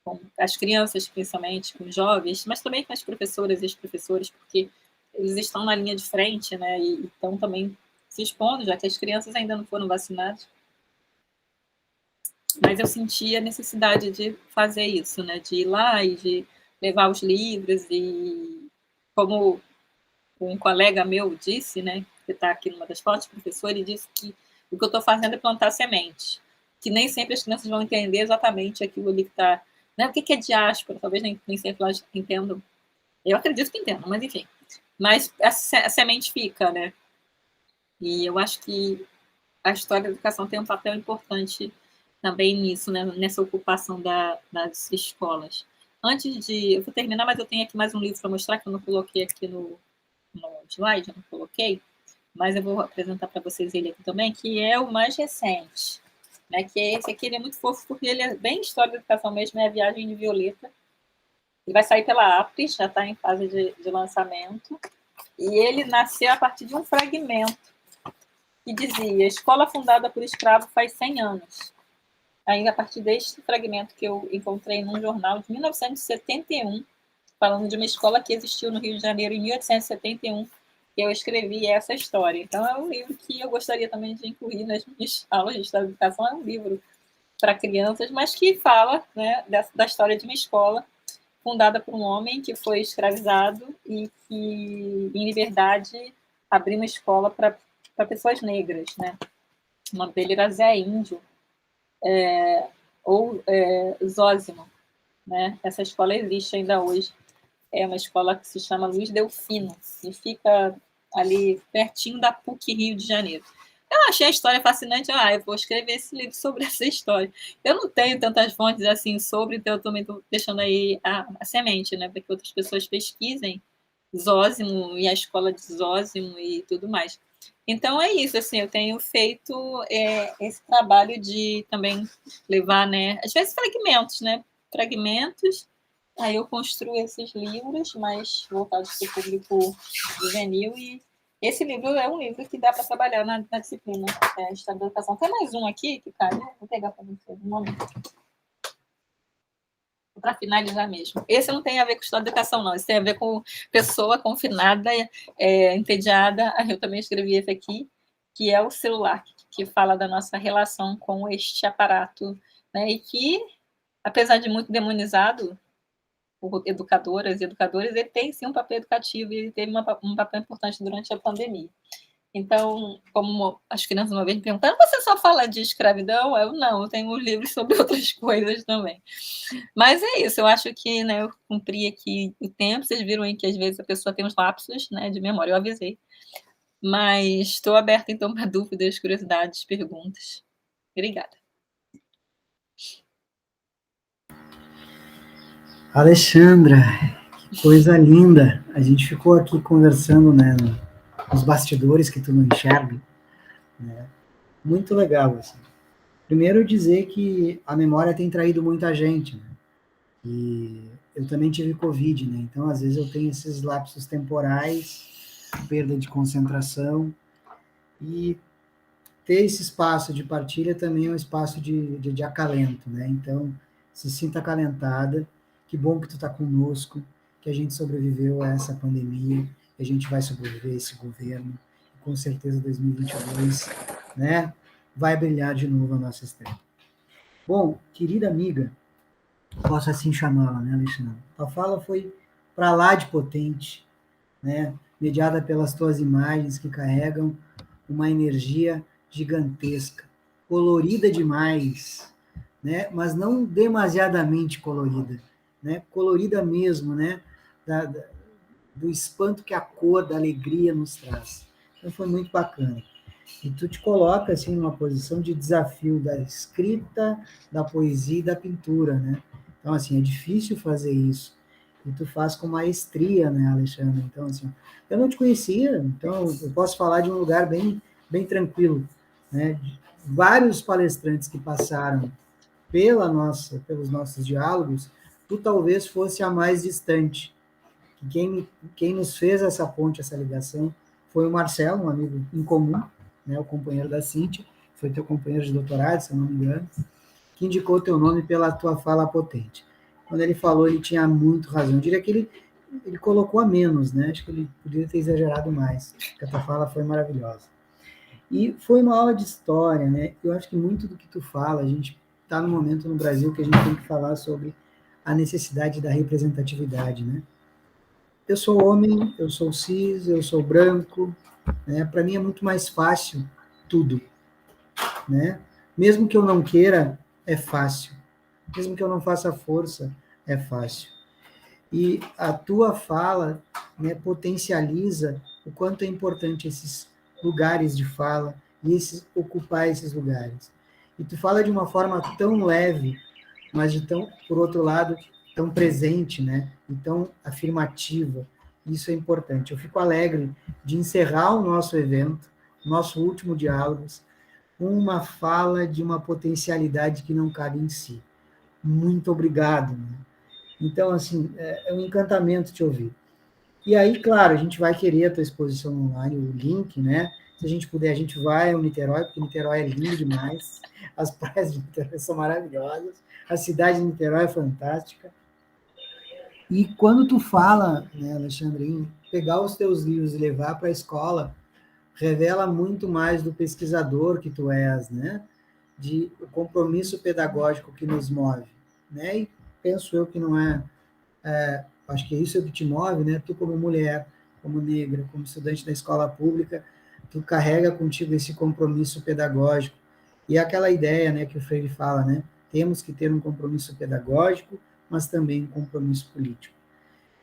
com as crianças, principalmente, com os jovens, mas também com as professoras e os professores, porque eles estão na linha de frente, né, e estão também se expondo, já que as crianças ainda não foram vacinadas. Mas eu senti a necessidade de fazer isso, né, de ir lá e de levar os livros e, como um colega meu disse, né, que está aqui numa das fotos, professor, ele disse que o que eu estou fazendo é plantar semente, que nem sempre as crianças vão entender exatamente aquilo ali que está... Né, o que é diáspora? Talvez nem sempre elas entendam. Eu acredito que entendam, mas enfim. Mas a semente fica, né? E eu acho que a história da educação tem um papel importante também nisso, né? Nessa ocupação das escolas. Antes de... Eu vou terminar, mas eu tenho aqui mais um livro para mostrar, que eu não coloquei aqui no slide, eu não coloquei, mas eu vou apresentar para vocês ele aqui também, que é o mais recente, né? Que é esse aqui, ele é muito fofo, porque ele é bem história da educação mesmo, é A Viagem de Violeta. Ele vai sair pela Apres, já está em fase de lançamento, e ele nasceu a partir de um fragmento que dizia: escola fundada por escravo faz 100 anos. Ainda a partir deste fragmento que eu encontrei num jornal de 1971, falando de uma escola que existiu no Rio de Janeiro em 1871, que eu escrevi essa história. Então, é um livro que eu gostaria também de incluir nas minhas aulas de história da educação. É um livro para crianças, mas que fala, né, da história de uma escola fundada por um homem que foi escravizado e que, em liberdade, abriu uma escola para pessoas negras, né? O nome dele era Zé Índio, ou Zósimo, né? Essa escola existe ainda hoje. É uma escola que se chama Luiz Delfino, e fica ali pertinho da PUC Rio de Janeiro. Eu achei a história fascinante. Eu vou escrever esse livro sobre essa história. Eu não tenho tantas fontes assim sobre, então eu também estou deixando aí a semente, né, para que outras pessoas pesquisem Zósimo e a escola de Zósimo e tudo mais. Então é isso, assim, eu tenho feito esse trabalho de também levar, né, às vezes fragmentos, aí eu construo esses livros mais voltados para o público juvenil, e esse livro é um livro que dá para trabalhar na disciplina História da Educação. Tem mais um aqui que caiu, vou pegar para vocês um momento. Para finalizar mesmo. Esse não tem a ver com história da educação, não. Esse tem a ver com pessoa confinada, entediada. Eu também escrevi esse aqui, que é o celular, que fala da nossa relação com este aparato, né? E que, apesar de muito demonizado por educadoras e educadores, ele tem sim um papel educativo, e ele teve um papel importante durante a pandemia. Então, como as crianças uma vez me perguntaram: você só fala de escravidão? Eu não, eu tenho livros sobre outras coisas também. Mas é isso, eu acho que, né, eu cumpri aqui o tempo. Vocês viram aí que às vezes a pessoa tem uns lapsos, né, de memória, eu avisei. Mas estou aberta então para dúvidas, curiosidades, perguntas. Obrigada. Alexandra, que coisa linda. A gente ficou aqui conversando, né, nos bastidores que tu não enxerga, né? Muito legal, assim. Primeiro dizer que a memória tem traído muita gente, né? E eu também tive Covid, né? Então, às vezes eu tenho esses lapsos temporais, perda de concentração, e ter esse espaço de partilha também é um espaço de acalento, né? Então, se sinta acalentada, que bom que tu está conosco, que a gente sobreviveu a essa pandemia, que a gente vai sobreviver a esse governo, e com certeza 2022, né, vai brilhar de novo a nossa estrela. Bom, querida amiga, posso assim chamá-la, né, Alexandre? A fala foi para lá de potente, né, mediada pelas tuas imagens que carregam uma energia gigantesca, colorida demais, né? Mas não demasiadamente colorida, né? Colorida mesmo, né? Do espanto que a cor da alegria nos traz. Então foi muito bacana. E tu te coloca assim numa posição de desafio da escrita, da poesia e da pintura, né? Então assim, é difícil fazer isso. E tu faz com maestria, né, Alexandre? Então assim, eu não te conhecia, então eu posso falar de um lugar bem tranquilo, né? Vários palestrantes que passaram pelos nossos diálogos, tu talvez fosse a mais distante. Quem nos fez essa ponte, essa ligação, foi o Marcelo, um amigo em comum, né, o companheiro da Cíntia, foi teu companheiro de doutorado, se eu não me engano, que indicou teu nome pela tua fala potente. Quando ele falou, ele tinha muito razão. Eu diria que ele colocou a menos, né? Acho que ele poderia ter exagerado mais, porque a tua fala foi maravilhosa. E foi uma aula de história, né? Eu acho que muito do que tu fala, a gente está no momento no Brasil que a gente tem que falar sobre a necessidade da representatividade, né? Eu sou homem, eu sou cis, eu sou branco, né? Para mim é muito mais fácil tudo, né? Mesmo que eu não queira, é fácil. Mesmo que eu não faça força, é fácil. E a tua fala, né, potencializa o quanto é importante esses lugares de fala e ocupar esses lugares. E tu fala de uma forma tão leve, mas de tão, por outro lado, tão presente, né? E tão afirmativa. Isso é importante. Eu fico alegre de encerrar o nosso evento, nosso último Diálogos, com uma fala de uma potencialidade que não cabe em si. Muito obrigado. Né? Então, assim, é um encantamento te ouvir. E aí, claro, a gente vai querer a tua exposição online, o link, né? Se a gente puder, a gente vai ao Niterói, porque Niterói é lindo demais. As praias de Niterói são maravilhosas. A cidade de Niterói é fantástica. E quando tu fala, né, Alexandre, em pegar os teus livros e levar para a escola, revela muito mais do pesquisador que tu és, né? De o compromisso pedagógico que nos move, né? E penso eu que não acho que isso é o que te move, né? Tu como mulher, como negra, como estudante da escola pública, tu carrega contigo esse compromisso pedagógico. E aquela ideia, né, que o Freire fala, né? Temos que ter um compromisso pedagógico, mas também um compromisso político.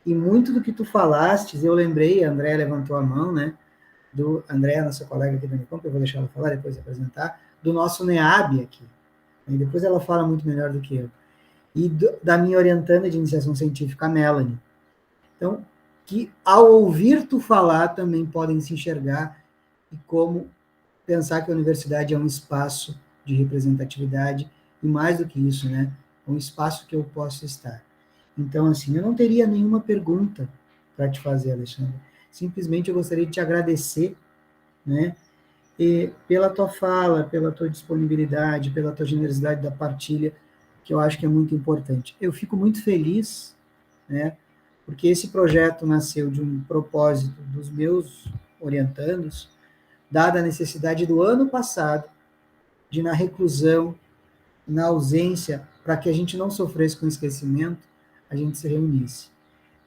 E muito do que tu falastes, eu lembrei, a Andréa levantou a mão, né? Do Andréa, nossa colega aqui da Unicamp, eu vou deixar ela falar, depois de apresentar, do nosso NEAB aqui. E depois ela fala muito melhor do que eu. E da minha orientanda de iniciação científica, a Melanie. Então, que ao ouvir tu falar, também podem se enxergar e como pensar que a universidade é um espaço de representatividade e mais do que isso, né? Um espaço que eu posso estar. Então, assim, eu não teria nenhuma pergunta para te fazer, Alexandre. Simplesmente eu gostaria de te agradecer, né? E pela tua fala, pela tua disponibilidade, pela tua generosidade da partilha, que eu acho que é muito importante. Eu fico muito feliz, né? Porque esse projeto nasceu de um propósito dos meus orientandos, dada a necessidade do ano passado de, na reclusão, na ausência, para que a gente não sofresse com esquecimento, a gente se reunisse.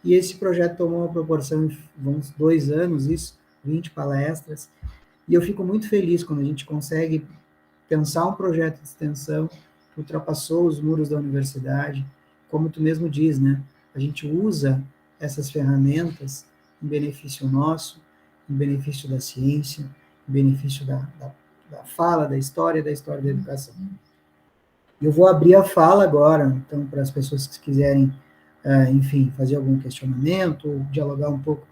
E esse projeto tomou uma proporção, uns 2 anos, isso, 20 palestras, e eu fico muito feliz quando a gente consegue pensar um projeto de extensão que ultrapassou os muros da universidade, como tu mesmo diz, né? A gente usa essas ferramentas em benefício nosso, em benefício da ciência, em benefício da fala, da história da educação. Eu vou abrir a fala agora, então, para as pessoas que quiserem, enfim, fazer algum questionamento, ou dialogar um pouco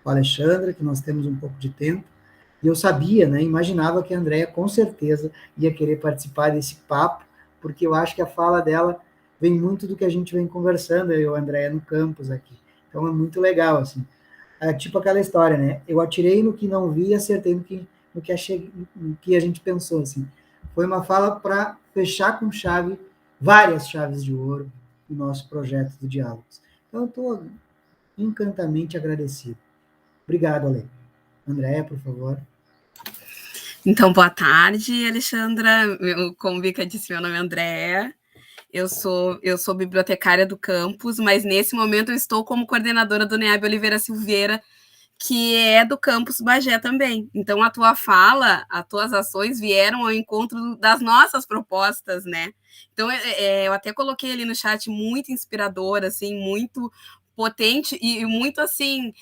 com a Alexandra, que nós temos um pouco de tempo. E eu sabia, né, imaginava que a Andréa com certeza ia querer participar desse papo, porque eu acho que a fala dela vem muito do que a gente vem conversando, eu e a Andréa no campus aqui. Então é muito legal, assim. É tipo aquela história, né? Eu atirei no que não vi e acertei no que a gente pensou, assim. Foi uma fala para fechar com chave, várias chaves de ouro, o nosso projeto do Diálogos. Então, eu estou encantamente agradecido. Obrigado, Ale. Andréa, por favor. Então, boa tarde, Alexandra. Como Vika disse, meu nome é Andréa. Eu sou bibliotecária do campus, mas nesse momento eu estou como coordenadora do NEAB Oliveira Silveira, que é do campus Bagé também. Então, a tua fala, as tuas ações vieram ao encontro das nossas propostas, né? Então, eu até coloquei ali no chat muito inspirador, assim, muito potente e muito assim,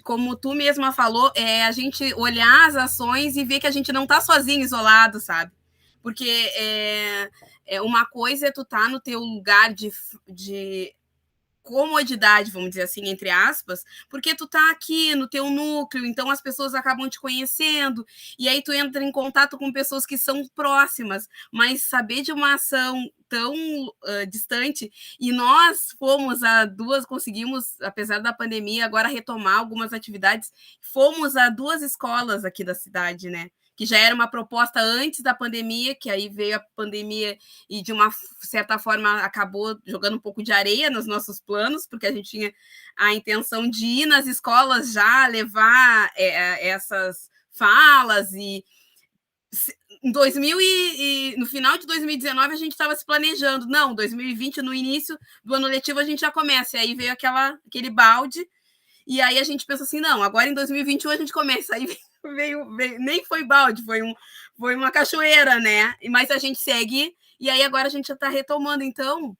como tu mesma falou, a gente olhar as ações e ver que a gente não está sozinho, isolado, sabe? Porque uma coisa é tu estar no teu lugar de comodidade, vamos dizer assim, entre aspas, porque tu tá aqui no teu núcleo, então as pessoas acabam te conhecendo, e aí tu entra em contato com pessoas que são próximas, mas saber de uma ação tão distante, e nós conseguimos, apesar da pandemia, agora retomar algumas atividades, fomos a 2 escolas aqui da cidade, né? Que já era uma proposta antes da pandemia, que aí veio a pandemia e, de uma certa forma, acabou jogando um pouco de areia nos nossos planos, porque a gente tinha a intenção de ir nas escolas já, levar essas falas e no final de 2019 a gente estava se planejando. Não, 2020, no início do ano letivo, a gente já começa. E aí veio aquele balde, e aí a gente pensou assim, não, agora em 2021 a gente começa. Aí veio nem foi balde, foi uma cachoeira, né? Mas a gente segue, e aí agora a gente já está retomando. Então,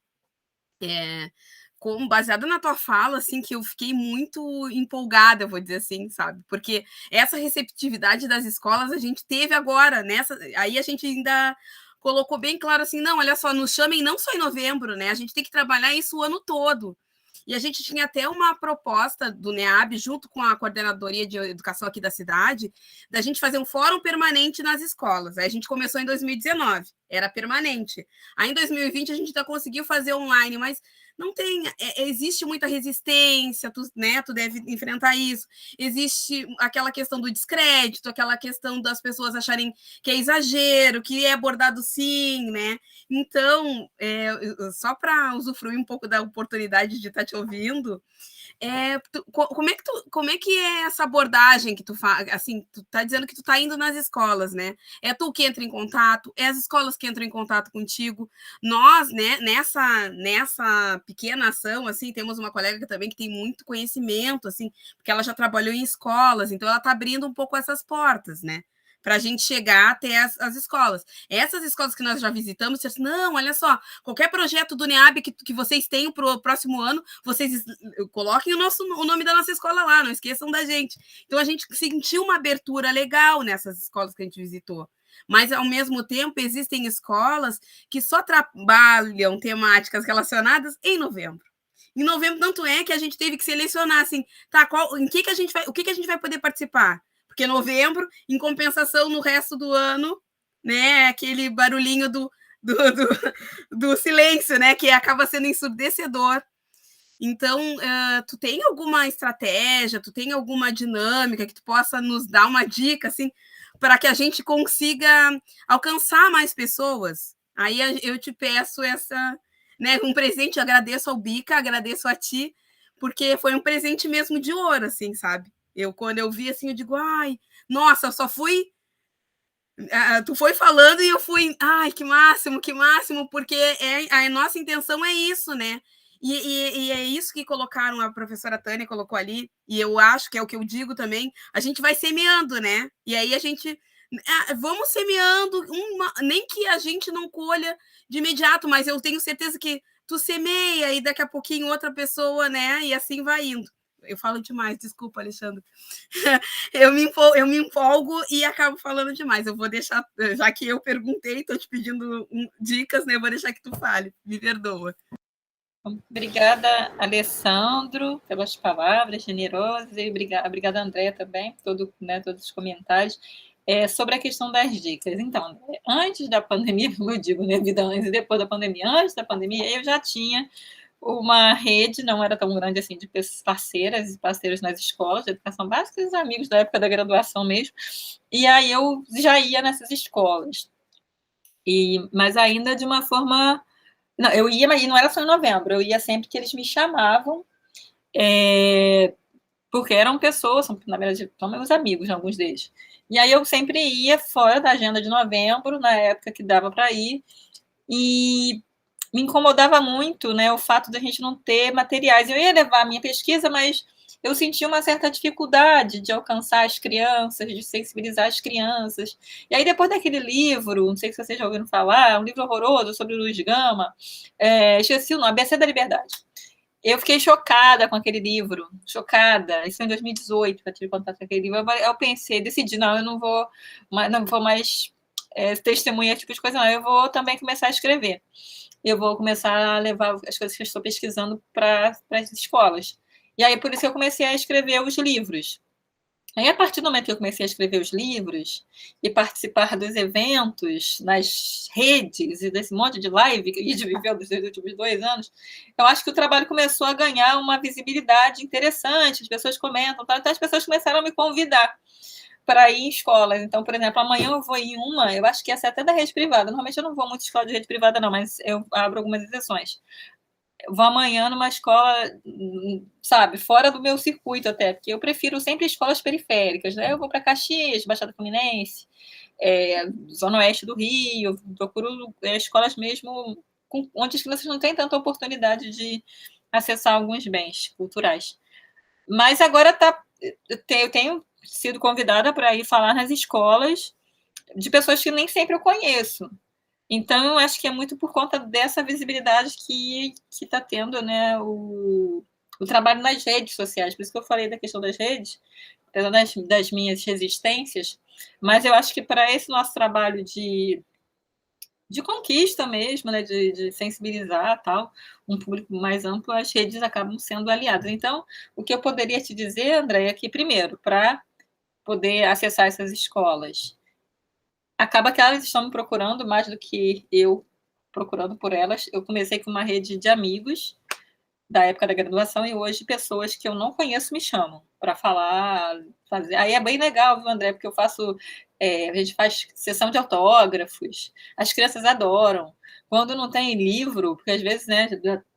baseado na tua fala, assim, que eu fiquei muito empolgada, eu vou dizer assim, sabe? Porque essa receptividade das escolas a gente teve agora, aí a gente ainda colocou bem claro assim, não, olha só, nos chamem não só em novembro, né? A gente tem que trabalhar isso o ano todo. E a gente tinha até uma proposta do NEAB, junto com a Coordenadoria de Educação aqui da cidade, da gente fazer um fórum permanente nas escolas. Aí a gente começou em 2019, era permanente. Aí em 2020 a gente ainda conseguiu fazer online, mas não tem, existe muita resistência, tu deve enfrentar isso. Existe aquela questão do descrédito, aquela questão das pessoas acharem que é exagero, que é abordado sim, né? Então, só para usufruir um pouco da oportunidade de estar te ouvindo, como é que é essa abordagem que tu faz? Assim, tu tá dizendo que tu tá indo nas escolas, né? É tu que entra em contato, é as escolas que entram em contato contigo. Nós, né, nessa pequena ação, assim, temos uma colega também que tem muito conhecimento, assim, porque ela já trabalhou em escolas, então ela tá abrindo um pouco essas portas, né? Para a gente chegar até as escolas. Essas escolas que nós já visitamos, assim, não, olha só, qualquer projeto do NEAB que vocês tenham para o próximo ano, vocês coloquem o nome da nossa escola lá, não esqueçam da gente. Então, a gente sentiu uma abertura legal nessas escolas que a gente visitou. Mas, ao mesmo tempo, existem escolas que só trabalham temáticas relacionadas em novembro. Em novembro, tanto é que a gente teve que selecionar, assim, tá, o que a gente vai poder participar? Porque novembro, em compensação, no resto do ano, né, aquele barulhinho do silêncio, né, que acaba sendo ensurdecedor. Então, tu tem alguma estratégia, tu tem alguma dinâmica que tu possa nos dar uma dica, assim, para que a gente consiga alcançar mais pessoas? Aí eu te peço um presente, eu agradeço ao Bica, agradeço a ti, porque foi um presente mesmo de ouro, assim, sabe? Quando eu vi, assim, eu digo, ai, nossa, eu só fui... Tu foi falando e eu fui, ai, que máximo, porque a nossa intenção é isso, né? E é isso que colocaram, a professora Tânia colocou ali, e eu acho que é o que eu digo também, a gente vai semeando, né? E aí a gente... vamos semeando, nem que a gente não colha de imediato, mas eu tenho certeza que tu semeia e daqui a pouquinho outra pessoa, né? E assim vai indo. Eu falo demais, desculpa, Alexandre. Eu me empolgo e acabo falando demais. Eu vou deixar, já que eu perguntei, estou te pedindo dicas, né? Eu vou deixar que tu fale. Me perdoa. Obrigada, Alessandro, pelas palavras generosas, e obrigada, André, também, por todos os comentários. Sobre a questão das dicas. Então, antes da pandemia, como eu digo, né, vida antes e depois da pandemia, antes da pandemia, eu já tinha uma rede, não era tão grande assim, de parceiras e parceiros nas escolas de educação básica, os amigos da época da graduação mesmo, e aí eu já ia nessas escolas. Mas ainda de uma forma... Não, eu ia, mas não era só em novembro, eu ia sempre que eles me chamavam, porque eram pessoas, na verdade, são meus amigos, alguns deles. E aí eu sempre ia fora da agenda de novembro, na época que dava para ir, e me incomodava muito, né, o fato de a gente não ter materiais. Eu ia levar a minha pesquisa, mas eu sentia uma certa dificuldade de alcançar as crianças, de sensibilizar as crianças. E aí, depois daquele livro, não sei se vocês já ouviram falar, um livro horroroso sobre o Luiz Gama, esqueci o nome, ABC da Liberdade. Eu fiquei chocada com aquele livro, chocada. Isso foi em 2018, que eu tive contato com aquele livro. Eu pensei, decidi, não, eu não vou mais testemunhar esse tipo de coisa, não. Eu vou também começar a escrever. Eu vou começar a levar as coisas que eu estou pesquisando para as escolas. E aí, por isso, eu comecei a escrever os livros. Aí, a partir do momento que eu comecei a escrever os livros e participar dos eventos nas redes e desse monte de live que a gente viveu nos últimos 2 anos, eu acho que o trabalho começou a ganhar uma visibilidade interessante, as pessoas comentam, então as pessoas começaram a me convidar para ir em escolas. Então, por exemplo, amanhã eu vou em uma, eu acho que essa é até da rede privada. Normalmente eu não vou muito em escola de rede privada, não, mas eu abro algumas exceções. Eu vou amanhã numa escola, sabe, fora do meu circuito até, porque eu prefiro sempre escolas periféricas, né? Eu vou para Caxias, Baixada Fluminense, Zona Oeste do Rio, procuro escolas mesmo onde as crianças não têm tanta oportunidade de acessar alguns bens culturais. Mas agora eu tenho sido convidada para ir falar nas escolas de pessoas que nem sempre eu conheço. Então, eu acho que é muito por conta dessa visibilidade que está tendo, né, o trabalho nas redes sociais. Por isso que eu falei da questão das redes, apesar das minhas resistências, mas eu acho que para esse nosso trabalho de conquista mesmo, né, de sensibilizar tal, um público mais amplo, as redes acabam sendo aliadas. Então, o que eu poderia te dizer, André, é que, primeiro, para poder acessar essas escolas, acaba que elas estão me procurando mais do que eu procurando por elas. Eu comecei com uma rede de amigos da época da graduação e hoje pessoas que eu não conheço me chamam para falar, fazer. Aí é bem legal, viu, André? Porque a gente faz sessão de autógrafos, as crianças adoram. Quando não tem livro, porque às vezes, né,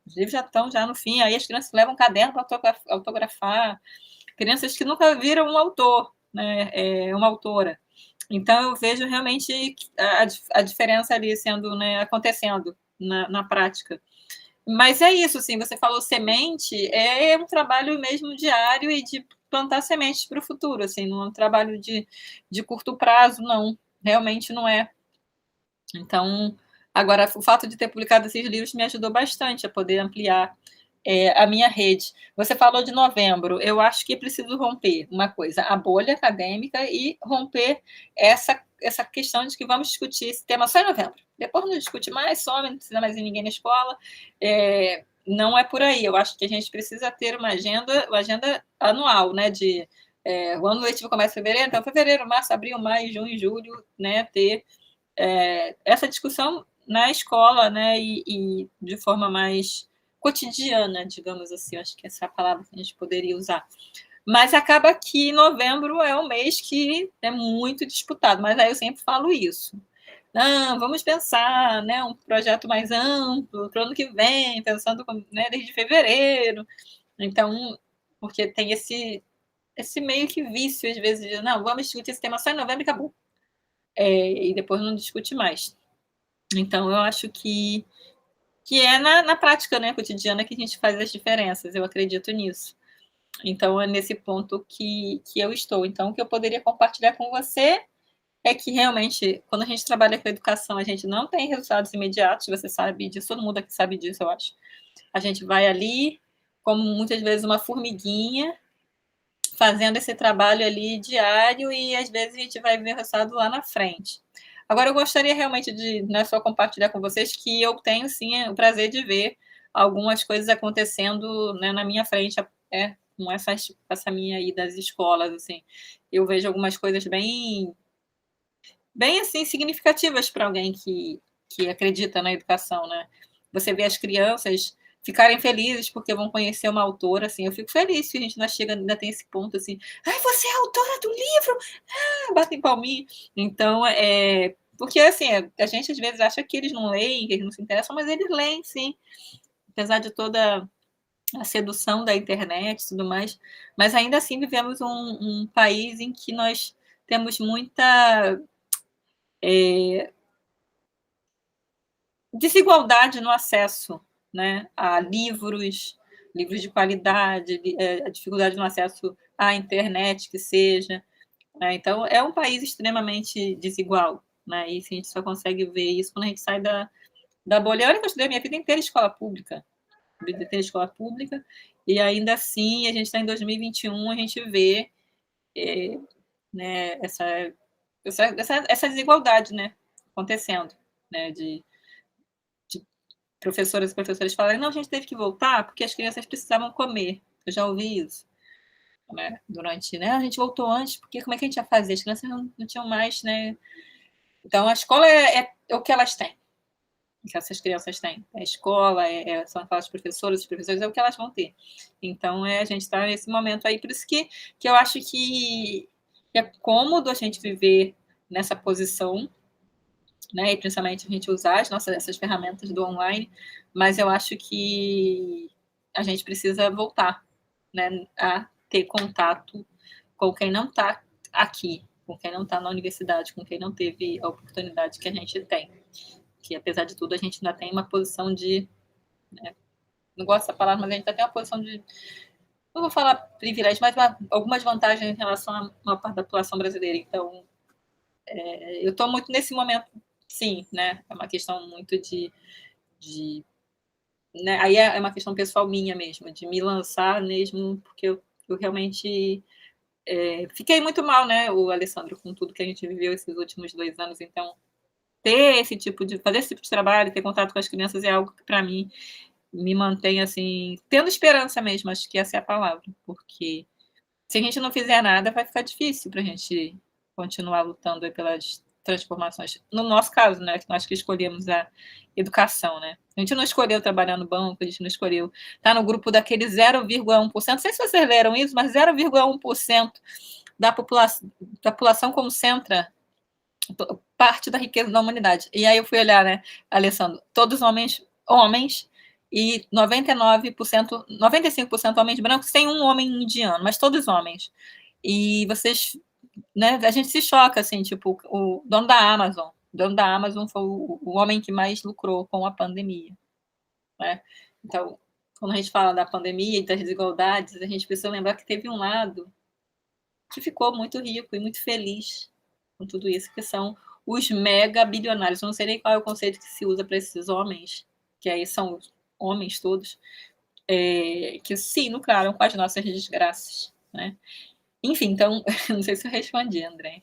os livros já estão já no fim, aí as crianças levam um caderno para autografar. Crianças que nunca viram um autor, né, uma autora. Então, eu vejo realmente a diferença ali sendo, né, acontecendo na prática. Mas é isso, assim, você falou semente, é um trabalho mesmo diário e de plantar sementes para o futuro, assim, não é um trabalho de curto prazo, não, realmente não é. Então, agora, o fato de ter publicado esses livros me ajudou bastante a poder ampliar a minha rede. Você falou de novembro, eu acho que é preciso romper uma coisa, a bolha acadêmica e romper essa questão de que vamos discutir esse tema só em novembro. Depois não discute mais, some, não precisa mais ir ninguém na escola. Não é por aí. Eu acho que a gente precisa ter uma agenda anual, né? O ano letivo começa em fevereiro, então fevereiro, março, abril, maio, junho, julho, né? Ter essa discussão na escola, né? E de forma mais cotidiana, digamos assim, acho que essa é a palavra que a gente poderia usar. Mas acaba que novembro é um mês que é muito disputado, mas aí eu sempre falo isso. Não, vamos pensar, né, um projeto mais amplo para o ano que vem, pensando, né, desde fevereiro. Então, porque tem esse meio que vício, às vezes, de não, vamos discutir esse tema só em novembro e acabou. E depois não discute mais. Então, eu acho que é na prática, né, cotidiana que a gente faz as diferenças, eu acredito nisso. Então, é nesse ponto que eu estou. Então, o que eu poderia compartilhar com você é que, realmente, quando a gente trabalha com educação, a gente não tem resultados imediatos, você sabe disso, todo mundo aqui sabe disso, eu acho. A gente vai ali, como muitas vezes uma formiguinha, fazendo esse trabalho ali diário e, às vezes, a gente vai ver o resultado lá na frente. Agora, eu gostaria realmente de, não é só compartilhar com vocês, que eu tenho, sim, o prazer de ver algumas coisas acontecendo, né, na minha frente, com essa minha ida às escolas, assim. Eu vejo algumas coisas bem, assim, significativas para alguém que acredita na educação, né? Você vê as crianças ficarem felizes porque vão conhecer uma autora, assim, eu fico feliz que a gente ainda tem esse ponto, assim, ai, você é a autora do livro? Batem palminha. Então, porque, assim, a gente às vezes acha que eles não leem, que eles não se interessam, mas eles leem, sim. Apesar de toda a sedução da internet e tudo mais, mas ainda assim vivemos um país em que nós temos muita desigualdade no acesso, né, a livros de qualidade, a dificuldade no acesso à internet, que seja. Né? Então, é um país extremamente desigual, né? E a gente só consegue ver isso quando a gente sai da bolha. Olha que eu estudei a minha vida inteira em escola pública, e ainda assim, a gente está em 2021, a gente vê né, essa desigualdade, né, acontecendo, né, de professoras e professores falarem, não, a gente teve que voltar porque as crianças precisavam comer. Eu já ouvi isso. Né, durante, né, a gente voltou antes, porque como é que a gente ia fazer? As crianças não tinham mais, né? Então, a escola é o que elas têm, o que essas crianças têm. A escola, são aquelas professoras, os professores, é o que elas vão ter. Então, a gente está nesse momento aí, por isso que eu acho que é cômodo a gente viver nessa posição, né, e principalmente a gente usar essas ferramentas do online, mas eu acho que a gente precisa voltar, né, a ter contato com quem não está aqui, com quem não está na universidade, com quem não teve a oportunidade que a gente tem. Que, apesar de tudo, a gente ainda tem uma posição de... Né, não gosto dessa palavra, mas a gente ainda tem uma posição de... Não vou falar privilégio, mas algumas vantagens em relação a uma parte da população brasileira. Então, eu estou muito nesse momento, sim, né? É uma questão muito de né? Aí é uma questão pessoal minha mesmo, de me lançar mesmo, porque eu realmente fiquei muito mal, né, o Alessandro, com tudo que a gente viveu esses últimos 2 anos. Então, fazer esse tipo de trabalho, ter contato com as crianças é algo que, para mim, me mantém, assim, tendo esperança mesmo, acho que essa é a palavra, porque se a gente não fizer nada, vai ficar difícil para a gente continuar lutando pelas transformações. No nosso caso, né, que nós que escolhemos a educação, né? A gente não escolheu trabalhar no banco, a gente não escolheu estar no grupo daquele 0,1%. Não sei se vocês leram isso, mas 0,1% da população concentra parte da riqueza da humanidade. E aí eu fui olhar, né, Alessandro, todos homens, e 99%, 95% homens brancos, sem um homem indiano, mas todos homens. E vocês, né, a gente se choca, assim, tipo, o dono da Amazon foi o homem que mais lucrou com a pandemia, né? Então, quando a gente fala da pandemia e das desigualdades, a gente precisa lembrar que teve um lado que ficou muito rico e muito feliz com tudo isso, que são os mega bilionários. Eu não sei nem qual é o conceito que se usa para esses homens, que aí são os homens todos, que se lucraram com as nossas desgraças, né? Enfim, então, não sei se eu respondi, André.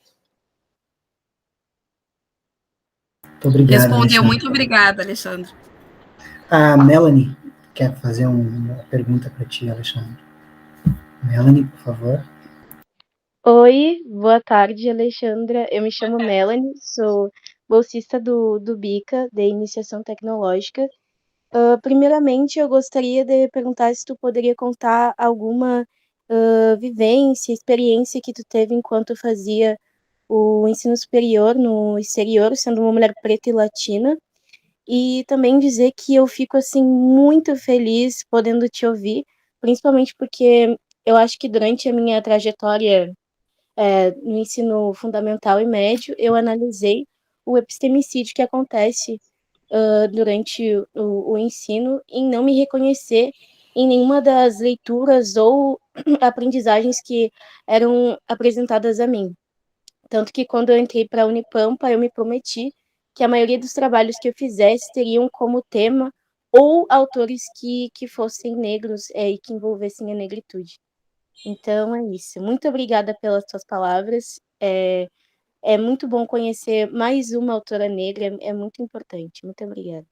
Muito obrigado, Respondeu. Alexandre. Muito obrigada, Alexandre. A Melanie quer fazer uma pergunta para ti, Alexandre. Melanie, por favor. Oi, boa tarde, Alexandra. Eu me chamo Melanie, sou bolsista do BICA, de Iniciação Tecnológica. Primeiramente, eu gostaria de perguntar se tu poderia contar alguma vivência, experiência que tu teve enquanto fazia o ensino superior no exterior, sendo uma mulher preta e latina. E também dizer que eu fico, assim, muito feliz podendo te ouvir, principalmente porque eu acho que durante a minha trajetória no ensino fundamental e médio, eu analisei o epistemicídio que acontece durante o ensino em não me reconhecer em nenhuma das leituras ou aprendizagens que eram apresentadas a mim. Tanto que quando eu entrei para a Unipampa, eu me prometi que a maioria dos trabalhos que eu fizesse teriam como tema ou autores que fossem negros e que envolvessem a negritude. Então é isso. Muito obrigada pelas suas palavras. É muito bom conhecer mais uma autora negra, é muito importante. Muito obrigada.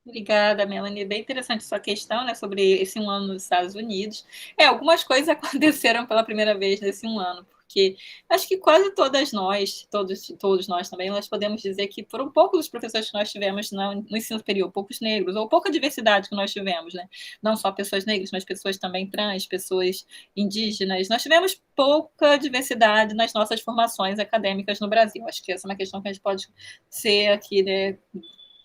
Obrigada, Melanie. Bem interessante sua questão, né, sobre esse 1 ano nos Estados Unidos. Algumas coisas aconteceram pela primeira vez nesse 1 ano, porque acho que quase todas nós, todos nós também, nós podemos dizer que foram poucos os professores que nós tivemos no ensino superior, poucos negros, ou pouca diversidade que nós tivemos, né? Não só pessoas negras, mas pessoas também trans, pessoas indígenas. Nós tivemos pouca diversidade nas nossas formações acadêmicas no Brasil. Acho que essa é uma questão que a gente pode ser aqui, né,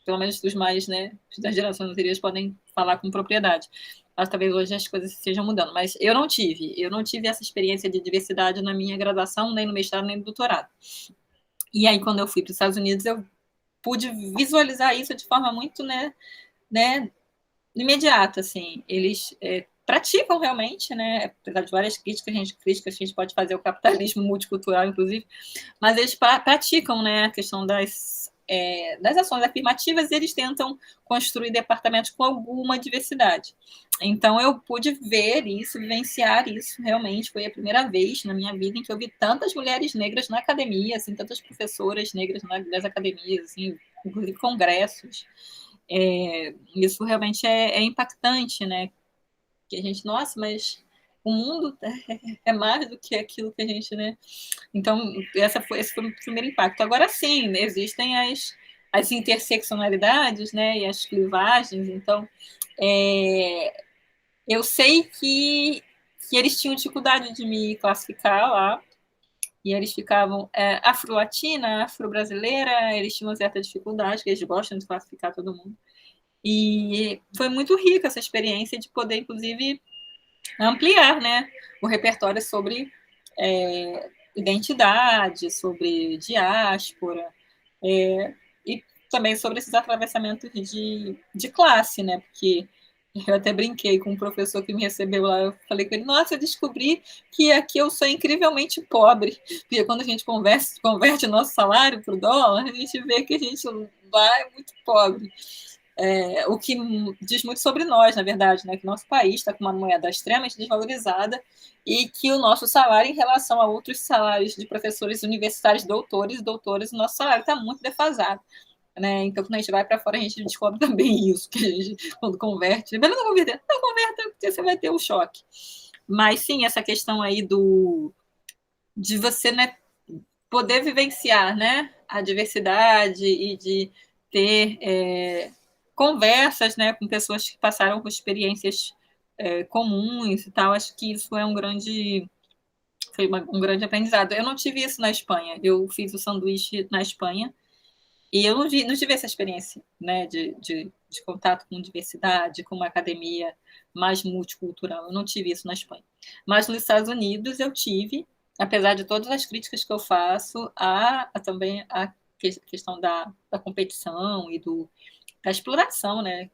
pelo menos os mais, né, das gerações anteriores podem falar com propriedade. Mas talvez hoje as coisas estejam mudando. Mas eu não tive essa experiência de diversidade na minha graduação, nem no mestrado, nem no doutorado. E aí, quando eu fui para os Estados Unidos, eu pude visualizar isso de forma muito, né imediata, assim. Eles praticam realmente, né, apesar de várias críticas que a gente pode fazer ao capitalismo multicultural, inclusive, mas eles praticam, né, a questão das ações afirmativas, e eles tentam construir departamentos com alguma diversidade. Então, eu pude ver isso, vivenciar isso, realmente, foi a primeira vez na minha vida em que eu vi tantas mulheres negras na academia, assim, tantas professoras negras nas academias, assim, inclusive congressos. Isso realmente é impactante, né? Que a gente, nossa, mas o mundo é mais do que aquilo que a gente, né? Então, esse foi o primeiro impacto. Agora sim, existem as interseccionalidades, né? E as clivagens. Então, eu sei que eles tinham dificuldade de me classificar lá. E eles ficavam afro-latina, afro-brasileira, eles tinham uma certa dificuldade, que eles gostam de classificar todo mundo. E foi muito rica essa experiência de poder, inclusive, ampliar, né, o repertório sobre identidade, sobre diáspora, e também sobre esses atravessamentos de classe, né? Porque eu até brinquei com um professor que me recebeu lá, eu falei com ele, nossa, eu descobri que aqui eu sou incrivelmente pobre, porque quando a gente converte o nosso salário para o dólar, a gente vê que a gente lá é muito pobre. O que diz muito sobre nós, na verdade, né? Que nosso país está com uma moeda extremamente desvalorizada e que o nosso salário em relação a outros salários de professores universitários, doutores, o nosso salário está muito defasado. Né? Então, quando a gente vai para fora, a gente descobre também isso, que a gente, quando converte, mas não converter, não converta, porque você vai ter o choque. Mas sim, essa questão aí de você, né, poder vivenciar, né, a diversidade e de ter conversas, né, com pessoas que passaram por experiências comuns e tal, acho que isso é foi um grande aprendizado. Eu não tive isso na Espanha, eu fiz o sanduíche na Espanha, e eu não tive essa experiência, né, de contato com diversidade, com uma academia mais multicultural. Eu não tive isso na Espanha. Mas nos Estados Unidos eu tive, apesar de todas as críticas que eu faço, também a questão da competição e da exploração, né?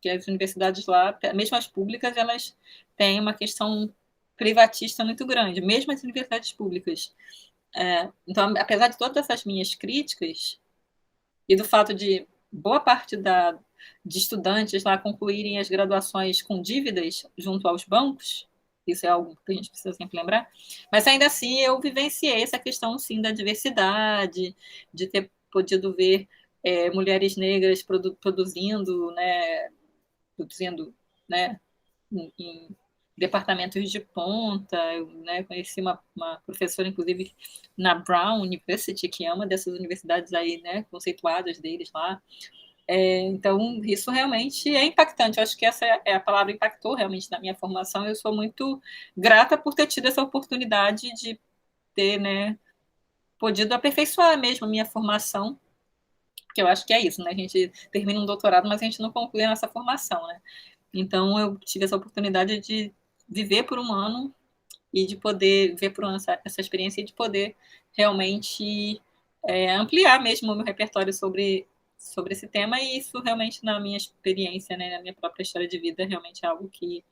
Que as universidades lá, mesmo as públicas, elas têm uma questão privatista muito grande, mesmo as universidades públicas. Então, apesar de todas essas minhas críticas, e do fato de boa parte de estudantes lá concluírem as graduações com dívidas junto aos bancos, isso é algo que a gente precisa sempre lembrar, mas ainda assim eu vivenciei essa questão, sim, da diversidade, de ter podido ver mulheres negras produzindo, né, em departamentos de ponta. Eu, né, conheci uma professora, inclusive, na Brown University, que é uma dessas universidades aí, né, conceituadas deles lá. Então, isso realmente é impactante. Eu acho que essa é a palavra, impactou realmente na minha formação. Eu sou muito grata por ter tido essa oportunidade de ter, né, podido aperfeiçoar mesmo a minha formação, porque eu acho que é isso, né? A gente termina um doutorado, mas a gente não conclui a nossa formação, né? Então, eu tive essa oportunidade de viver por um ano e de poder ver por um ano essa experiência e de poder realmente ampliar mesmo o meu repertório sobre esse tema, e isso realmente, na minha experiência, né, na minha própria história de vida, realmente é algo que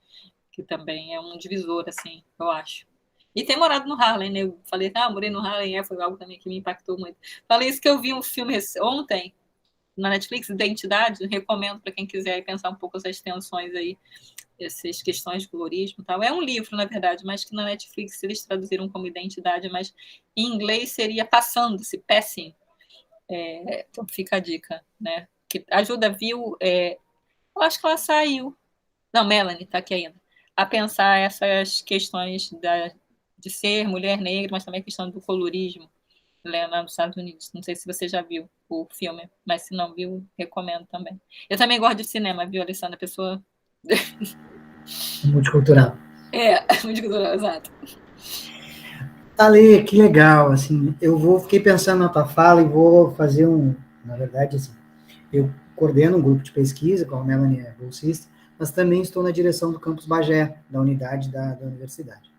também é um divisor, assim, eu acho. E ter morado no Harlem, né? Eu falei, morei no Harlem, foi algo também que me impactou muito. Falei isso que eu vi um filme ontem, na Netflix, Identidade, recomendo para quem quiser pensar um pouco essas tensões aí, essas questões de colorismo e tal. É um livro, na verdade, mas que na Netflix eles traduziram como Identidade, mas em inglês seria Passando-se, Passing. Então fica a dica, né? Que ajuda, viu? Eu acho que ela saiu. Não, Melanie está aqui ainda. A pensar essas questões de ser mulher negra, mas também a questão do colorismo lá nos Estados Unidos. Não sei se você já viu o filme, mas se não viu, recomendo também. Eu também gosto de cinema, viu, Alessandra? Pessoa Multicultural. multicultural, exato. Ale, que legal, assim, fiquei pensando na tua fala e vou fazer na verdade, assim, eu coordeno um grupo de pesquisa, com a Melanie é bolsista, mas também estou na direção do campus Bagé, da unidade da universidade.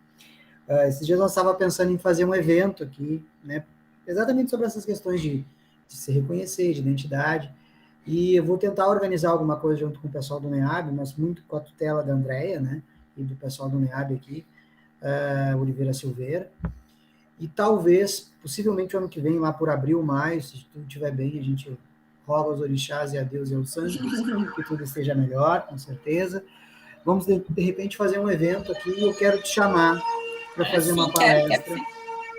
Esses dias nós estava pensando em fazer um evento aqui, né, exatamente sobre essas questões de se reconhecer, de identidade, e eu vou tentar organizar alguma coisa junto com o pessoal do NEAB, mas muito com a tutela da Andrea, né, e do pessoal do NEAB aqui, Oliveira Silveira, e talvez, possivelmente, o ano que vem, lá por abril, maio, se tudo estiver bem, a gente roga aos orixás e a Deus e aos santos, que tudo esteja melhor, com certeza. Vamos, de repente, fazer um evento aqui e eu quero te chamar para fazer uma palestra,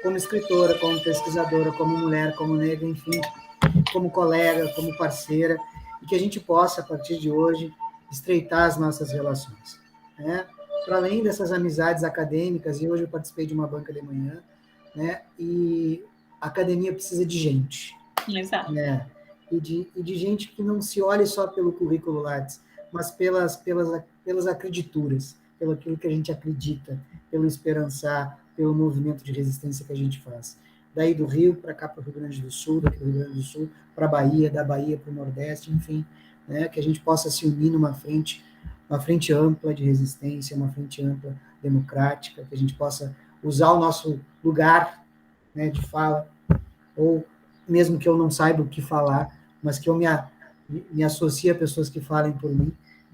como escritora, como pesquisadora, como mulher, como negra, enfim, como colega, como parceira, e que a gente possa, a partir de hoje, estreitar as nossas relações, né? Para além dessas amizades acadêmicas, e hoje eu participei de uma banca de manhã, né? E a academia precisa de gente. Exato. Né? E de gente que não se olhe só pelo currículo Lattes, mas pelas acredituras, pelo aquilo que a gente acredita, pelo esperançar, pelo movimento de resistência que a gente faz. Daí do Rio para cá para o Rio Grande do Sul, daqui do Rio Grande do Sul para a Bahia, da Bahia para o Nordeste, enfim, né? Que a gente possa se unir numa frente ampla de resistência, uma frente ampla democrática, que a gente possa usar o nosso lugar, né, de fala, ou mesmo que eu não saiba o que falar, mas que eu me associe a pessoas que falem por mim,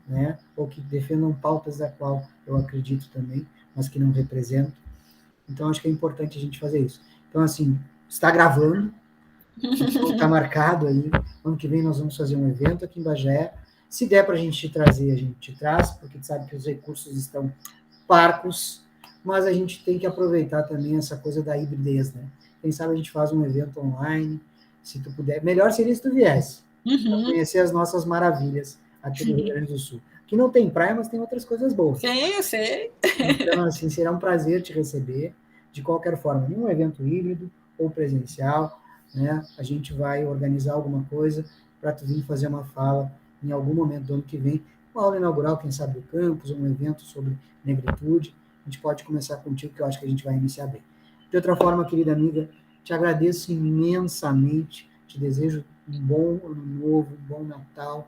né, ou que defendam pautas da qual eu acredito também, mas que não represento. Então, acho que é importante a gente fazer isso. Então, assim, está gravando, então está marcado aí, ano que vem nós vamos fazer um evento aqui em Bagé. Se der para a gente te trazer, a gente te traz, porque tu sabe que os recursos estão parcos, mas a gente tem que aproveitar também essa coisa da hibridez, né? Quem sabe a gente faz um evento online, se tu puder. Melhor seria se tu viesse, para conhecer as nossas maravilhas aqui do Rio Grande do Sul. Que não tem praia, mas tem outras coisas boas. Sim, eu sei. Então, assim, será um prazer te receber, de qualquer forma, em um evento híbrido ou presencial, né? A gente vai organizar alguma coisa para tu vir fazer uma fala em algum momento do ano que vem, uma aula inaugural, quem sabe, do campus, um evento sobre negritude. A gente pode começar contigo, que eu acho que a gente vai iniciar bem. De outra forma, querida amiga, te agradeço imensamente, te desejo um bom ano novo, um bom Natal,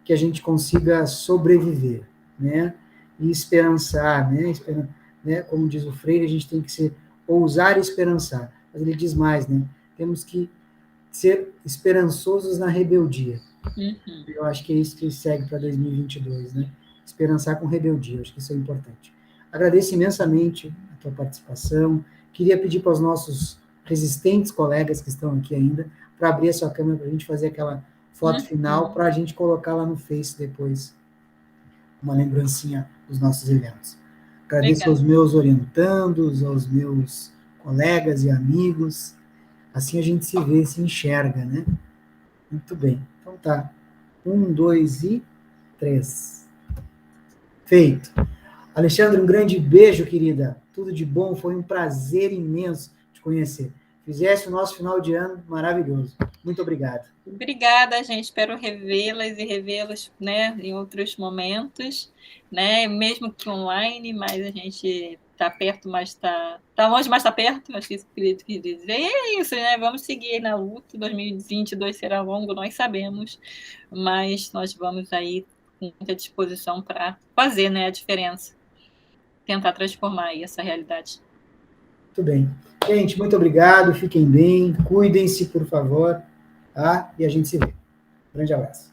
que a gente consiga sobreviver, né? E esperançar, né? Como diz o Freire, a gente tem que ser ousar e esperançar. Mas ele diz mais, né? Temos que ser esperançosos na rebeldia. Eu acho que é isso que segue para 2022, né? Esperançar com rebeldia, eu acho que isso é importante. Agradeço imensamente a tua participação. Queria pedir para os nossos resistentes colegas que estão aqui ainda, para abrir a sua câmera para a gente fazer aquela foto final, para a gente colocar lá no Face depois, uma lembrancinha dos nossos eventos. Agradeço aos meus orientandos, aos meus colegas e amigos. Assim a gente se vê, se enxerga, né? Muito bem. Então tá. 1, 2 e 3. Feito. Alexandre, um grande beijo, querida. Tudo de bom. Foi um prazer imenso te conhecer. Fizesse o nosso final de ano maravilhoso. Muito obrigado. Obrigada, gente. Espero revê-las e revê-los, né, em outros momentos, né? Mesmo que online, mas a gente está perto, mas está longe, mas está perto. Acho que isso que eu queria dizer. E é isso, né? Vamos seguir aí na luta. 2022 será longo, nós sabemos, mas nós vamos aí com muita disposição para fazer, né, a diferença, tentar transformar aí essa realidade. Muito bem. Gente, muito obrigado. Fiquem bem. Cuidem-se, por favor. Tá? E a gente se vê. Grande abraço.